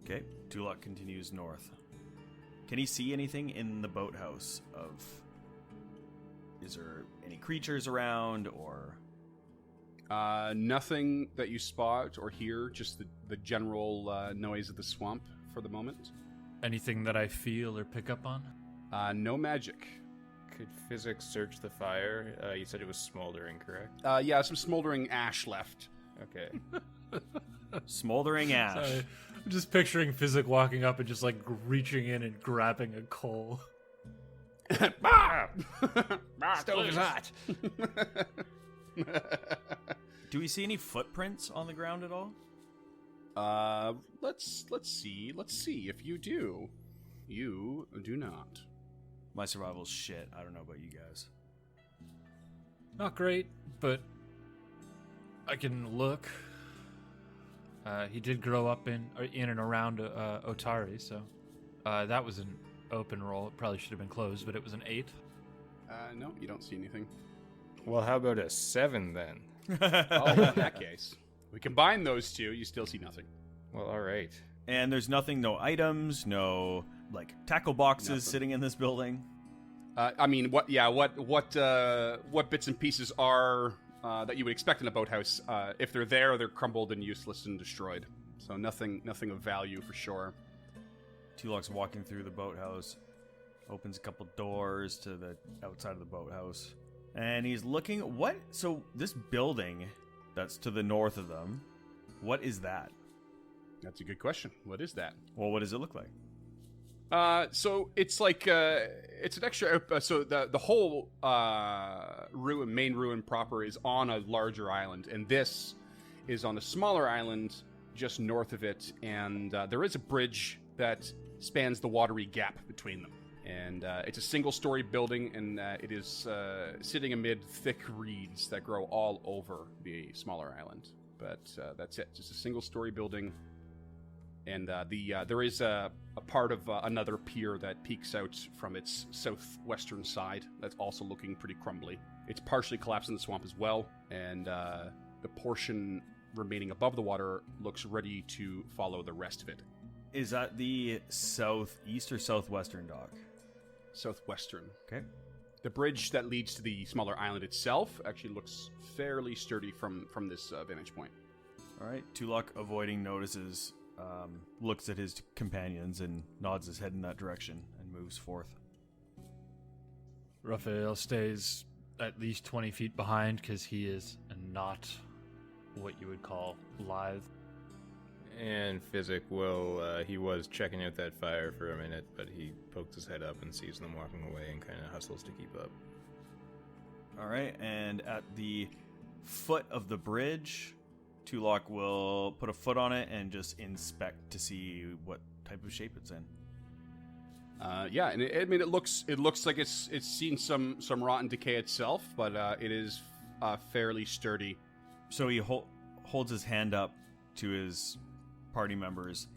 Okay, Tulok continues north. Can he see anything in the boathouse of... Is there any creatures around, or... Nothing that you spot or hear, just the general noise of the swamp for the moment. Anything that I feel or pick up on? No magic. Could physics search the fire? You said it was smoldering, correct? Yeah, some smoldering ash left. Okay. Smoldering ash. Sorry. I'm just picturing Physic walking up and just like reaching in and grabbing a coal. Stove is hot. Do we see any footprints on the ground at all? Let's see. Let's see if you do. You do not. My survival's shit. I don't know about you guys. Not great, but I can look. He did grow up in and around Otari, so that was an open roll. It probably should have been closed, but it was an 8. No, you don't see anything. Well, how about a 7 then? Oh, in that case, we combine those two. You still see nothing. Well, all right. And there's nothing, no items, no like tackle boxes Nothing. sitting in this building. I mean, what bits and pieces are that you would expect in a boathouse? If they're there, they're crumbled and useless and destroyed. So nothing of value for sure. Tulok's walking through the boathouse, opens a couple doors to the outside of the boathouse, and he's looking. What? So this building that's to the north of them, what is that? That's a good question. What is that? Well, what does it look like? So it's like it's an extra. So the whole main ruin proper is on a larger island, and this is on a smaller island just north of it. And there is a bridge that spans the watery gap between them. And it's a single-story building, and it is sitting amid thick reeds that grow all over the smaller island. But that's it, just a single-story building. And there is a part of another pier that peeks out from its southwestern side that's also looking pretty crumbly. It's partially collapsed in the swamp as well, and the portion remaining above the water looks ready to follow the rest of it. Is that the southeast or southwestern dock? Southwestern. Okay. The bridge that leads to the smaller island itself actually looks fairly sturdy from this vantage point. All right. Tulok, avoiding notices, looks at his companions and nods his head in that direction and moves forth. Ruffphael stays at least 20 feet behind because he is not what you would call lithe. And Physic will, he was checking out that fire for a minute, but he pokes his head up and sees them walking away and kind of hustles to keep up. All right. And at the foot of the bridge, Tulok will put a foot on it and just inspect to see what type of shape it's in. Yeah, and it looks like it's seen some rotten decay itself, but it is fairly sturdy. So he holds his hand up to his party members,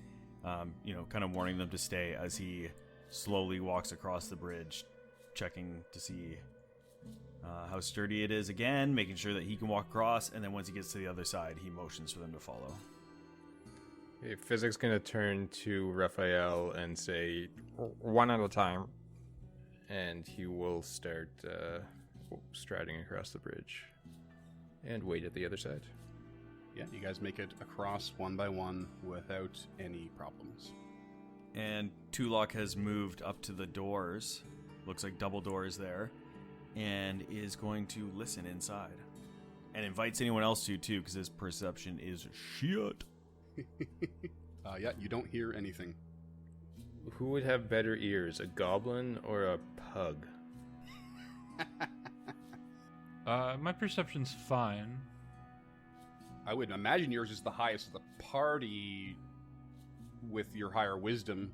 kind of warning them to stay as he slowly walks across the bridge, checking to see how sturdy it is again, making sure that he can walk across, and then once he gets to the other side, he motions for them to follow. Okay, Physic's going to turn to Ruffphael and say, One at a time. and he will start striding across the bridge and wait at the other side. Yeah, you guys make it across one by one without any problems. And Tulok has moved up to the doors, looks like double doors there, and is going to listen inside. And invites anyone else to, too, because his perception is shit. Yeah, you don't hear anything. Who would have better ears, a goblin or a pug? My perception's fine. I would imagine yours is the highest of the party with your higher wisdom.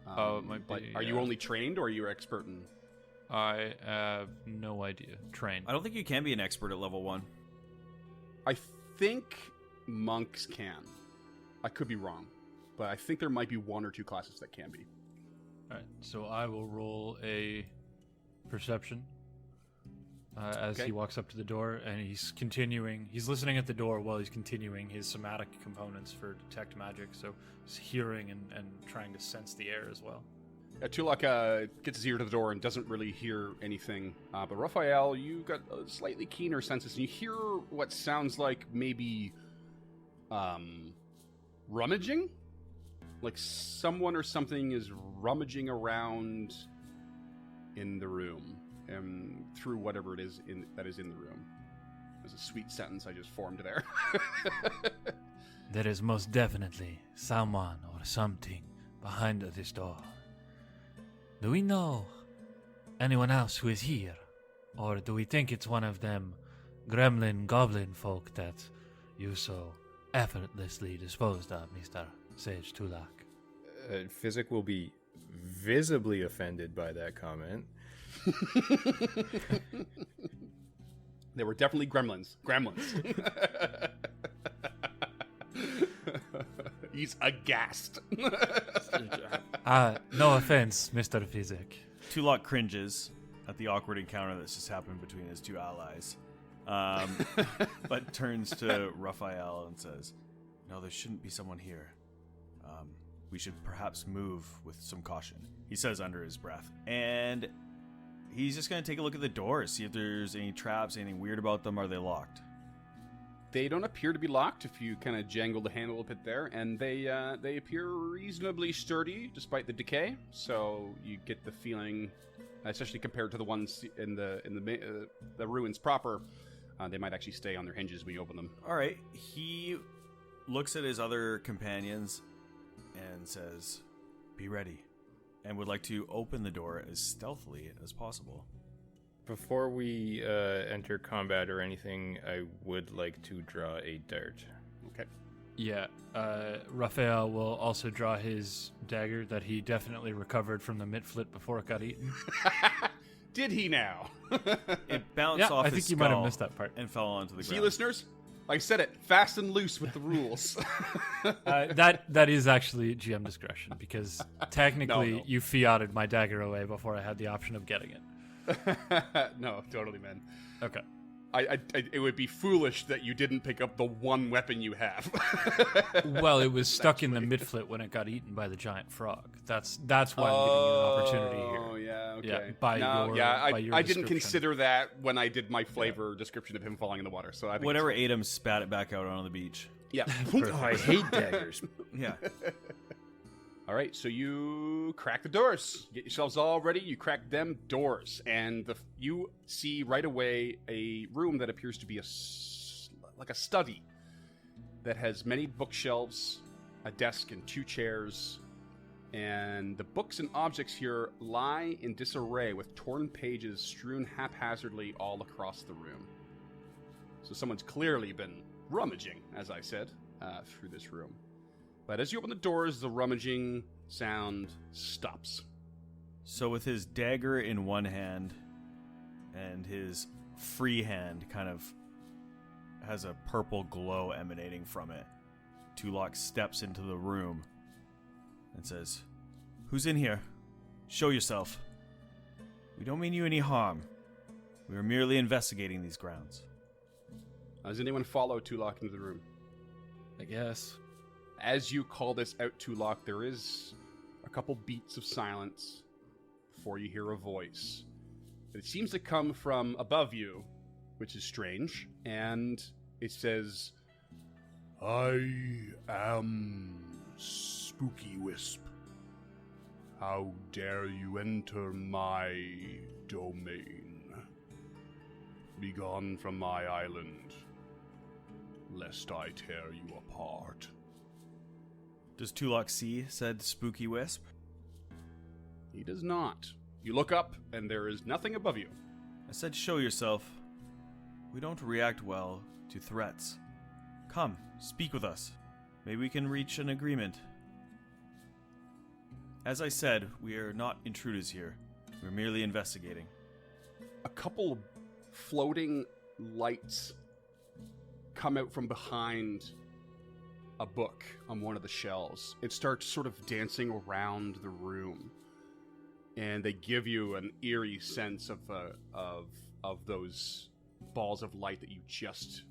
It might but be, are you only trained or are you expert in? I have no idea. Trained. I don't think you can be an expert at level 1. I think monks can. I could be wrong, but I think there might be one or two classes that can be. Alright, so I will roll a perception as Okay. he walks up to the door, and he's listening at the door while he's continuing his somatic components for detect magic, so he's hearing and trying to sense the air as well. Tulok gets his ear to the door and doesn't really hear anything. But Ruffphael, you got slightly keener senses, and you hear what sounds like maybe rummaging? Like someone or something is rummaging around in the room, through whatever it is that is in the room. There's a sweet sentence I just formed there. There is most definitely someone or something behind this door. Do we know anyone else who is here? Or do we think it's one of them gremlin goblin folk that you so effortlessly disposed of, Mr. Sage Tulak? Physic will be visibly offended by that comment. There were definitely gremlins. He's aghast. No offense, Mr. Physic. Tulok cringes at the awkward encounter that's just happened between his two allies, but turns to Ruffphael and says, "No, there shouldn't be someone here. We should perhaps move with some caution," he says under his breath. And he's just going to take a look at the doors, see if there's any traps, anything weird about them. Are they locked? They don't appear to be locked if you kind of jangle the handle a bit there, and they appear reasonably sturdy despite the decay. So you get the feeling, especially compared to the ones in the ruins proper, they might actually stay on their hinges when you open them. All right. He looks at his other companions and says, "Be ready," and would like to open the door as stealthily as possible. Before we enter combat or anything, I would like to draw a dart. Okay. Yeah, Ruffphael will also draw his dagger that he definitely recovered from the Mitflit before it got eaten. Did he now? It bounced Yeah, off I his think you might have skull missed that part. and fell onto the See, ground. listeners? Like I said it, fast and loose with the rules. That is actually GM discretion, because technically No. you fiated my dagger away before I had the option of getting it. No, totally, man. Okay. It would be foolish that you didn't pick up the one weapon you have. Well, it was stuck in the Mitflit when it got eaten by the giant frog. That's why I'm giving you an opportunity here. Oh, yeah, okay. Yeah, by your I didn't description. consider that when I did my flavor description of him falling in the water. So I think Whatever ate him spat it back out on the beach. Yeah. Oh, I hate daggers. Yeah. All right, so you crack the doors. Get yourselves all ready. You crack them doors, and you see right away a room that appears to be like a study that has many bookshelves, a desk, and 2 chairs. And the books and objects here lie in disarray with torn pages strewn haphazardly all across the room. So someone's clearly been rummaging, as I said, through this room. But as you open the doors, the rummaging sound stops. So with his dagger in one hand and his free hand kind of has a purple glow emanating from it, Tulok steps into the room and says, "Who's in here? Show yourself. We don't mean you any harm. We are merely investigating these grounds." Does anyone follow Tulok into the room? I guess. As you call this out, Tulok, there is a couple beats of silence before you hear a voice. It seems to come from above you, which is strange, and it says, "I am Spooky Wisp. How dare you enter my domain? Begone from my island, lest I tear you apart." Does Tulok see said Spooky Wisp? He does not. You look up, and there is nothing above you. I said, "Show yourself. We don't react well to threats. Come, speak with us. Maybe we can reach an agreement." As I said, we are not intruders here. We're merely investigating. A couple floating lights come out from behind a book on one of the shelves. It starts sort of dancing around the room, and they give you an eerie sense of those balls of light that you just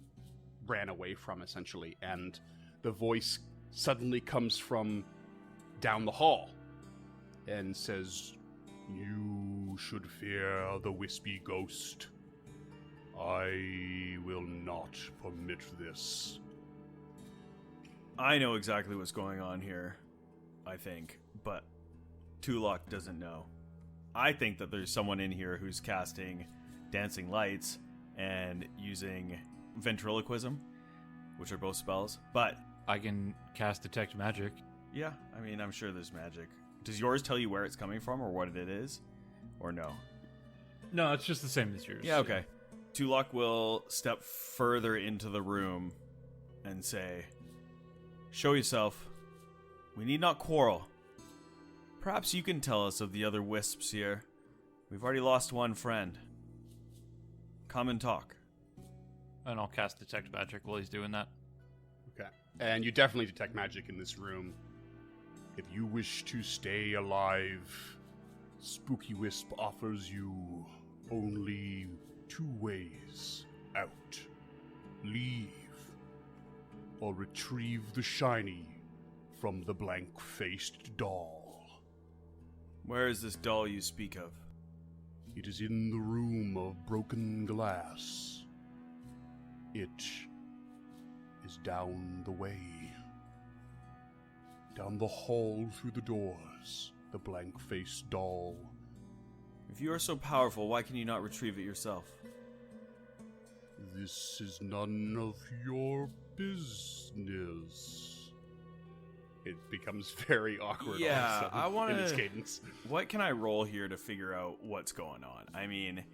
ran away from, essentially. And the voice suddenly comes from down the hall and says, "You should fear the wispy ghost. I will not permit this." I know exactly what's going on here, I think, but Tulok doesn't know. I think that there's someone in here who's casting dancing lights and using ventriloquism, which are both spells, but I can cast Detect Magic. yeah, I mean, I'm sure there's magic. Does yours tell you where it's coming from or what it is? Or no? No, it's just the same as yours. Yeah, okay. Tulok will step further into the room and say, "Show yourself. We need not quarrel. Perhaps you can tell us of the other wisps here. We've already lost one friend. Come and talk." And I'll cast Detect Magic while he's doing that. Okay. And you definitely detect magic in this room. If you wish to stay alive, Spooky Wisp offers you only 2 ways out. Leave, or retrieve the shiny from the blank-faced doll. Where is this doll you speak of? It is in the room of broken glass. It is down the way. Down the hall through the doors, the blank-faced doll. If you are so powerful, why can you not retrieve it yourself? This is none of your business. It becomes very awkward. Yeah, all of a sudden I wanna- in its cadence. What can I roll here to figure out what's going on? I mean,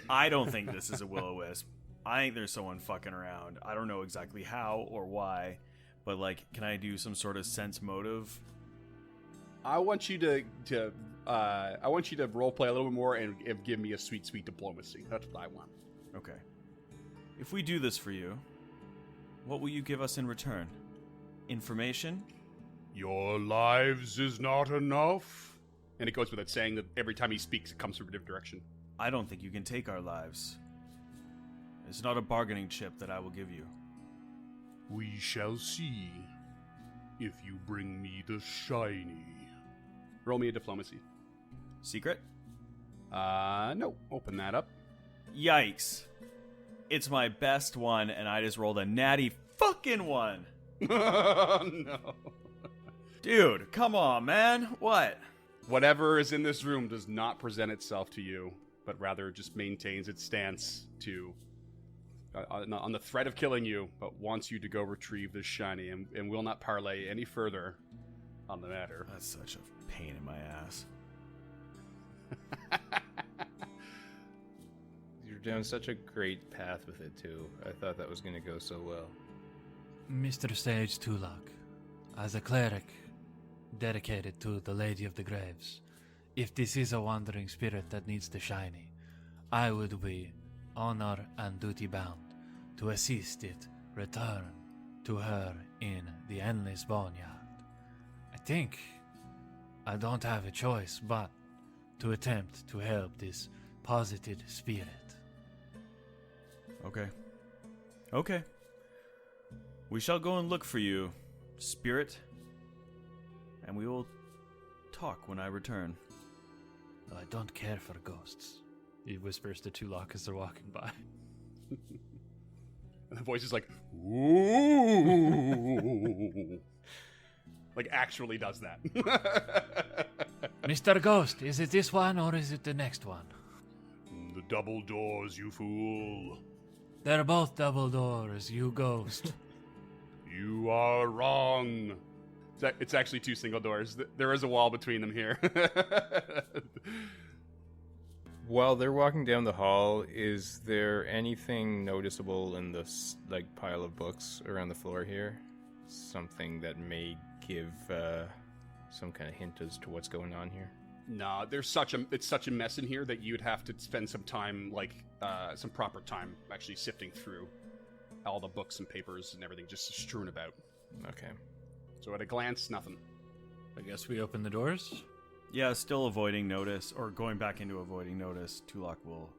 I don't think this is a will-o-wisp. I think there's someone fucking around. I don't know exactly how or why, but like, can I do some sort of sense motive? I want you to roleplay a little bit more and give me a sweet diplomacy. That's what I want. Okay. If we do this for you, what will you give us in return? Information? Your lives is not enough. And it goes without saying that every time he speaks, it comes from a different direction. I don't think you can take our lives. It's not a bargaining chip that I will give you. We shall see if you bring me the shiny. Roll me a diplomacy. Secret? No. Open that up. Yikes. It's my best one, and I just rolled a natty fucking one. No. Dude, come on, man. What? Whatever is in this room does not present itself to you, but rather just maintains its stance to on the threat of killing you, but wants you to go retrieve this shiny and will not parlay any further on the matter. That's such a pain in my ass. You're down such a great path with it, too. I thought that was going to go so well. Mr. Sage Tulok, as a cleric dedicated to the Lady of the Graves, if this is a wandering spirit that needs the shiny, I would be honor and duty bound to assist it return to her in the endless boneyard. I think I don't have a choice but to attempt to help this posited spirit. Okay. We shall go and look for you, spirit, and we will talk when I return. I don't care for ghosts. He whispers to Tulak as they're walking by. And the voice is like, ooh. Like, actually does that. Mr. Ghost, is it this one or is it the next one? The double doors, you fool. They're both double doors, you ghost. You are wrong. It's actually 2 single doors. There is a wall between them here. While they're walking down the hall, is there anything noticeable in this pile of books around the floor here? Something that may give some kind of hint as to what's going on here? No, it's such a mess in here that you'd have to spend some time, some proper time actually sifting through all the books and papers and everything just strewn about. Okay. So at a glance, nothing. I guess we open the doors. Yeah, still avoiding notice, or going back into avoiding notice, Tulak will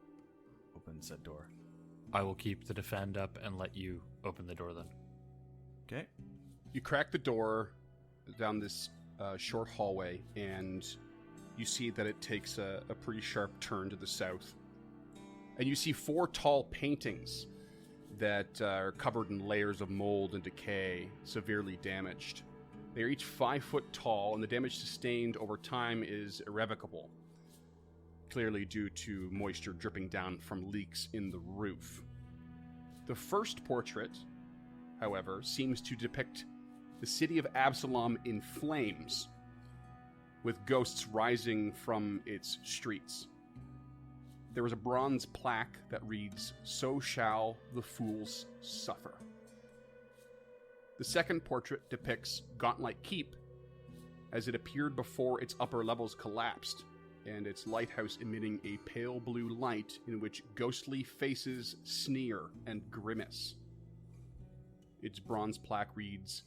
open said door. I will keep the defend up and let you open the door then. Okay. You crack the door down this short hallway, and you see that it takes a pretty sharp turn to the south. And you see 4 tall paintings that are covered in layers of mold and decay, severely damaged. They are each 5 foot tall, and the damage sustained over time is irrevocable, clearly due to moisture dripping down from leaks in the roof. The first portrait, however, seems to depict the city of Absalom in flames, with ghosts rising from its streets. There is a bronze plaque that reads, "So shall the fools suffer." The second portrait depicts Gauntlet Keep as it appeared before its upper levels collapsed, and its lighthouse emitting a pale blue light in which ghostly faces sneer and grimace. Its bronze plaque reads,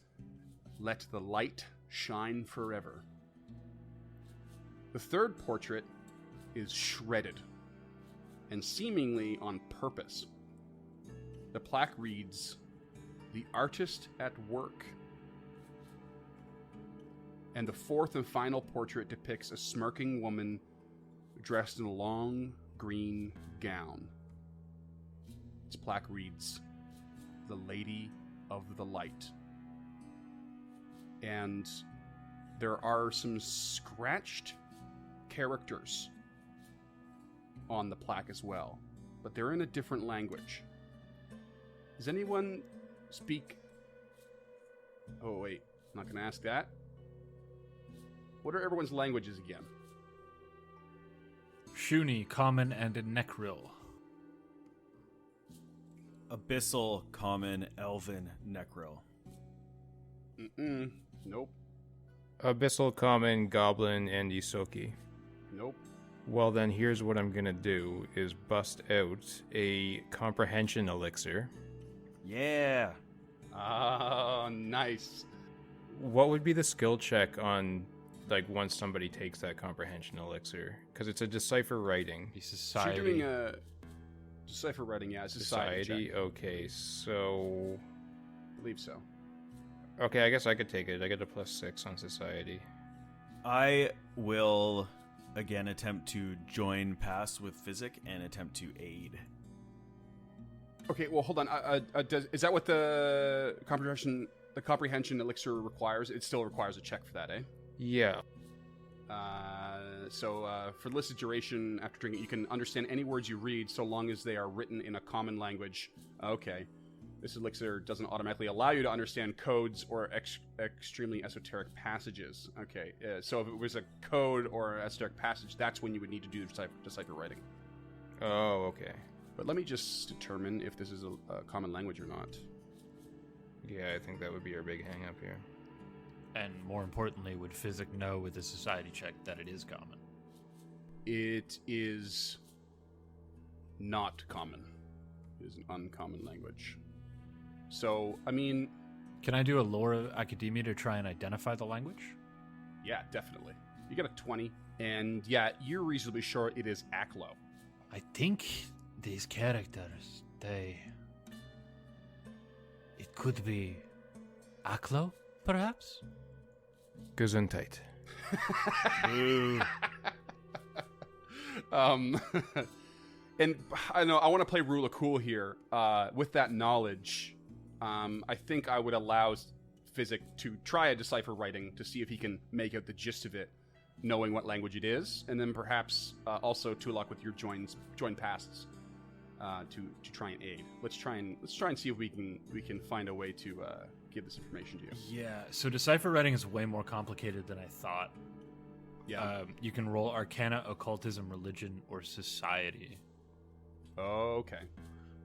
"Let the light shine forever." The third portrait is shredded, and seemingly on purpose. The plaque reads, "The Artist at Work." And the fourth and final portrait depicts a smirking woman dressed in a long green gown. Its plaque reads, "The Lady of the Light." And there are some scratched characters on the plaque as well, but they're in a different language. Does anyone speak... Oh, wait. I'm not going to ask that. What are everyone's languages again? Shuni, Common, and Necril. Abyssal, Common, Elven, Necril. Nope. Abyssal, Common, Goblin, and Isoki. Nope. Well, then here's what I'm gonna do, is bust out a comprehension elixir. Yeah. Ah, nice. What would be the skill check on, once somebody takes that comprehension elixir? Because it's a decipher writing. The So society. you're doing a decipher writing, yeah, society check. Okay, so... I believe so. Okay, I guess I could take it. I get a +6 on society. I will again attempt to join pass with Physic and attempt to aid. Okay, well, hold on. Is that what the comprehension elixir requires? It still requires a check for that, eh? Yeah. So for the listed duration after drinking, you can understand any words you read so long as they are written in a common language. Okay. This elixir doesn't automatically allow you to understand codes or extremely esoteric passages. Okay, so if it was a code or an esoteric passage, that's when you would need to do decipher writing. Oh, okay. But let me just determine if this is a common language or not. Yeah, I think that would be our big hang-up here. And more importantly, would Physic know with the society check that it is common? It is not common. It is an uncommon language. So, I mean... Can I do a lore of academia to try and identify the language? Yeah, definitely. You get a 20. And yeah, you're reasonably sure it is Aklo. I think these characters, it could be Aklo, perhaps? Gesundheit. And I know I want to play rule of cool here. With that knowledge, I think I would allow Physic to try a decipher writing to see if he can make out the gist of it, knowing what language it is, and then perhaps also Tulok with your join pasts to try and aid. Let's try and see if we can find a way to give this information to you. Yeah, so decipher writing is way more complicated than I thought. Yeah. You can roll Arcana, Occultism, Religion, or Society. Okay.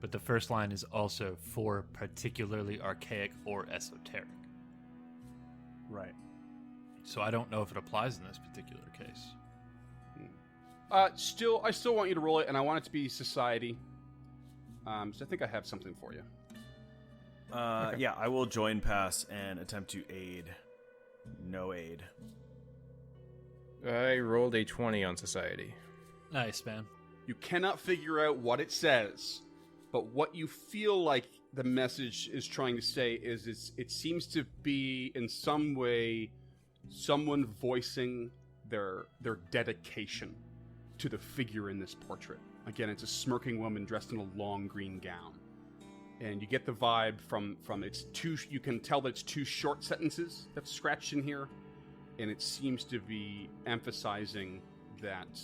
But the first line is also for particularly archaic or esoteric. Right. So I don't know if it applies in this particular case. I still want you to roll it, and I want it to be society. So I think I have something for you. Okay. Yeah, I will join pass and attempt to aid. No aid. I rolled a 20 on society. Nice, man. You cannot figure out what it says, but what you feel like the message is trying to say is it seems to be in some way someone voicing their dedication to the figure in this portrait. Again, it's a smirking woman dressed in a long green gown. And you get the vibe from it's two, you can tell that it's two short sentences that's scratched in here, and it seems to be emphasizing that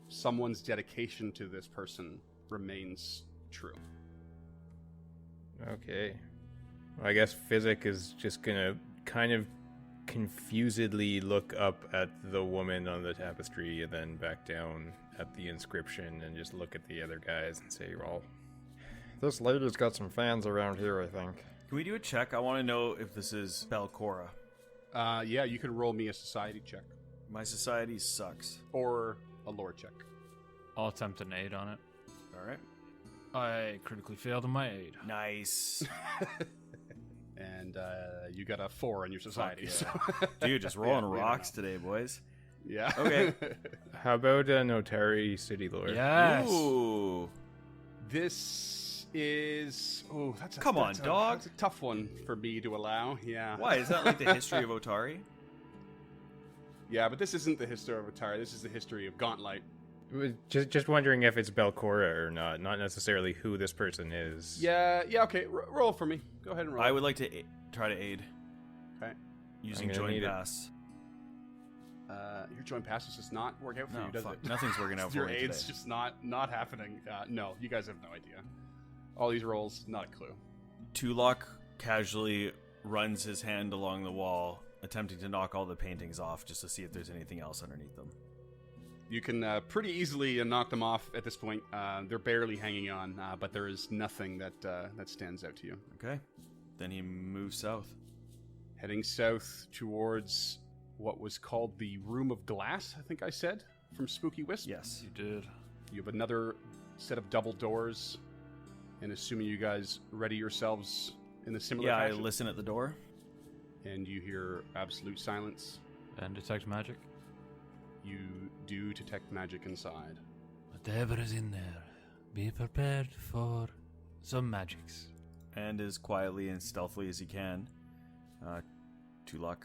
someone's dedication to this person remains true. Okay. Well, I guess Physic is just gonna kind of confusedly look up at the woman on the tapestry and then back down at the inscription and just look at the other guys and say, well, This lady's got some fans around here, I think. Can we do a check? I want to know if this is Belcora. Yeah, you can roll me a society check. My society sucks. Or a lore check. I'll attempt an aid on it. All right. I critically failed on my aid. Nice. And you got a 4 on your society. Fuck yeah. Dude, just rolling Yeah, rocks today, boys. Yeah. Okay. how about Notary City Lord? Yes. Ooh. This is... Oh, Come on, dog. That's a tough one for me to allow. Yeah. Why? Is that like the history of Otari? Yeah, but this isn't the history of Atari. This is the history of Gauntlet. Just wondering if it's Belcora or not necessarily who this person is. Yeah, okay. Roll for me. Go ahead and roll. I would like to try to aid. Okay. Using I'm gonna join need it. pass. Your joint pass does not work out for No, you, does fuck. it? Nothing's working out for Your me aid's today. just not happening. No, you guys have no idea. All these rolls, not a clue. Tulok casually runs his hand along the wall, attempting to knock all the paintings off just to see if there's anything else underneath them. You can pretty easily knock them off at this point. They're barely hanging on, but there is nothing that stands out to you. Okay. Then he moves south. Heading south towards what was called the Room of Glass, I think I said, from Spooky Wisp. Yes. You did. You have another set of double doors, and assuming you guys ready yourselves in the similar Yeah, I fashion, listen at the door. and you hear absolute silence. And detect magic. You do detect magic inside. Whatever is in there, be prepared for some magics. And as quietly and stealthily as he can, Tulok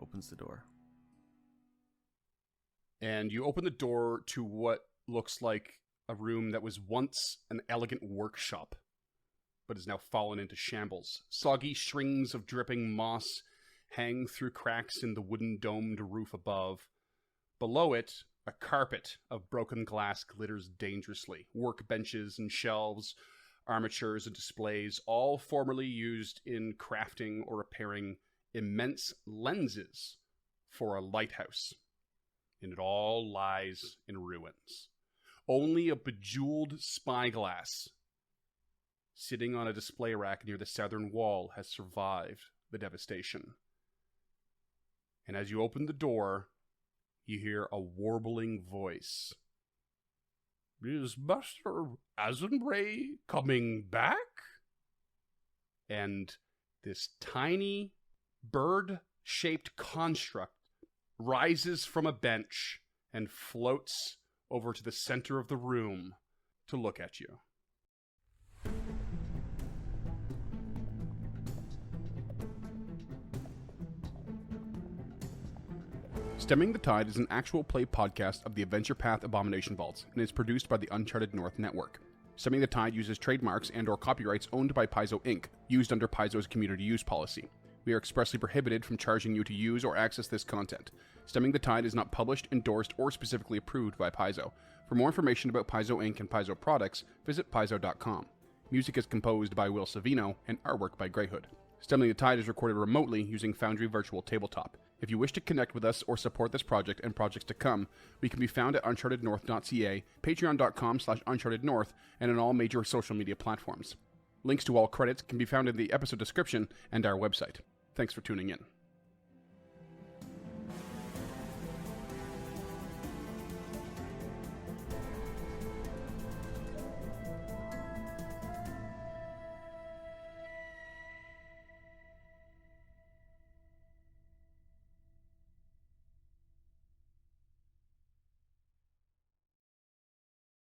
opens the door. And you open the door to what looks like a room that was once an elegant workshop, but is now fallen into shambles. Soggy strings of dripping moss hang through cracks in the wooden domed roof above. Below it, a carpet of broken glass glitters dangerously. Workbenches and shelves, armatures and displays, all formerly used in crafting or repairing immense lenses for a lighthouse. And it all lies in ruins. Only a bejeweled spyglass sitting on a display rack near the southern wall has survived the devastation. And as you open the door, you hear a warbling voice. Is Master Azenbray coming back? And this tiny bird-shaped construct rises from a bench and floats over to the center of the room to look at you. Stemming the Tide is an actual play podcast of the Adventure Path Abomination Vaults and is produced by the Uncharted North Network. Stemming the Tide uses trademarks and/or copyrights owned by Paizo Inc., used under Paizo's community use policy. We are expressly prohibited from charging you to use or access this content. Stemming the Tide is not published, endorsed, or specifically approved by Paizo. For more information about Paizo Inc. and Paizo products, visit paizo.com. Music is composed by Will Savino and artwork by Greyhood. Stemming the Tide is recorded remotely using Foundry Virtual Tabletop. If you wish to connect with us or support this project and projects to come, we can be found at unchartednorth.ca, patreon.com/unchartednorth, and on all major social media platforms. Links to all credits can be found in the episode description and our website. Thanks for tuning in.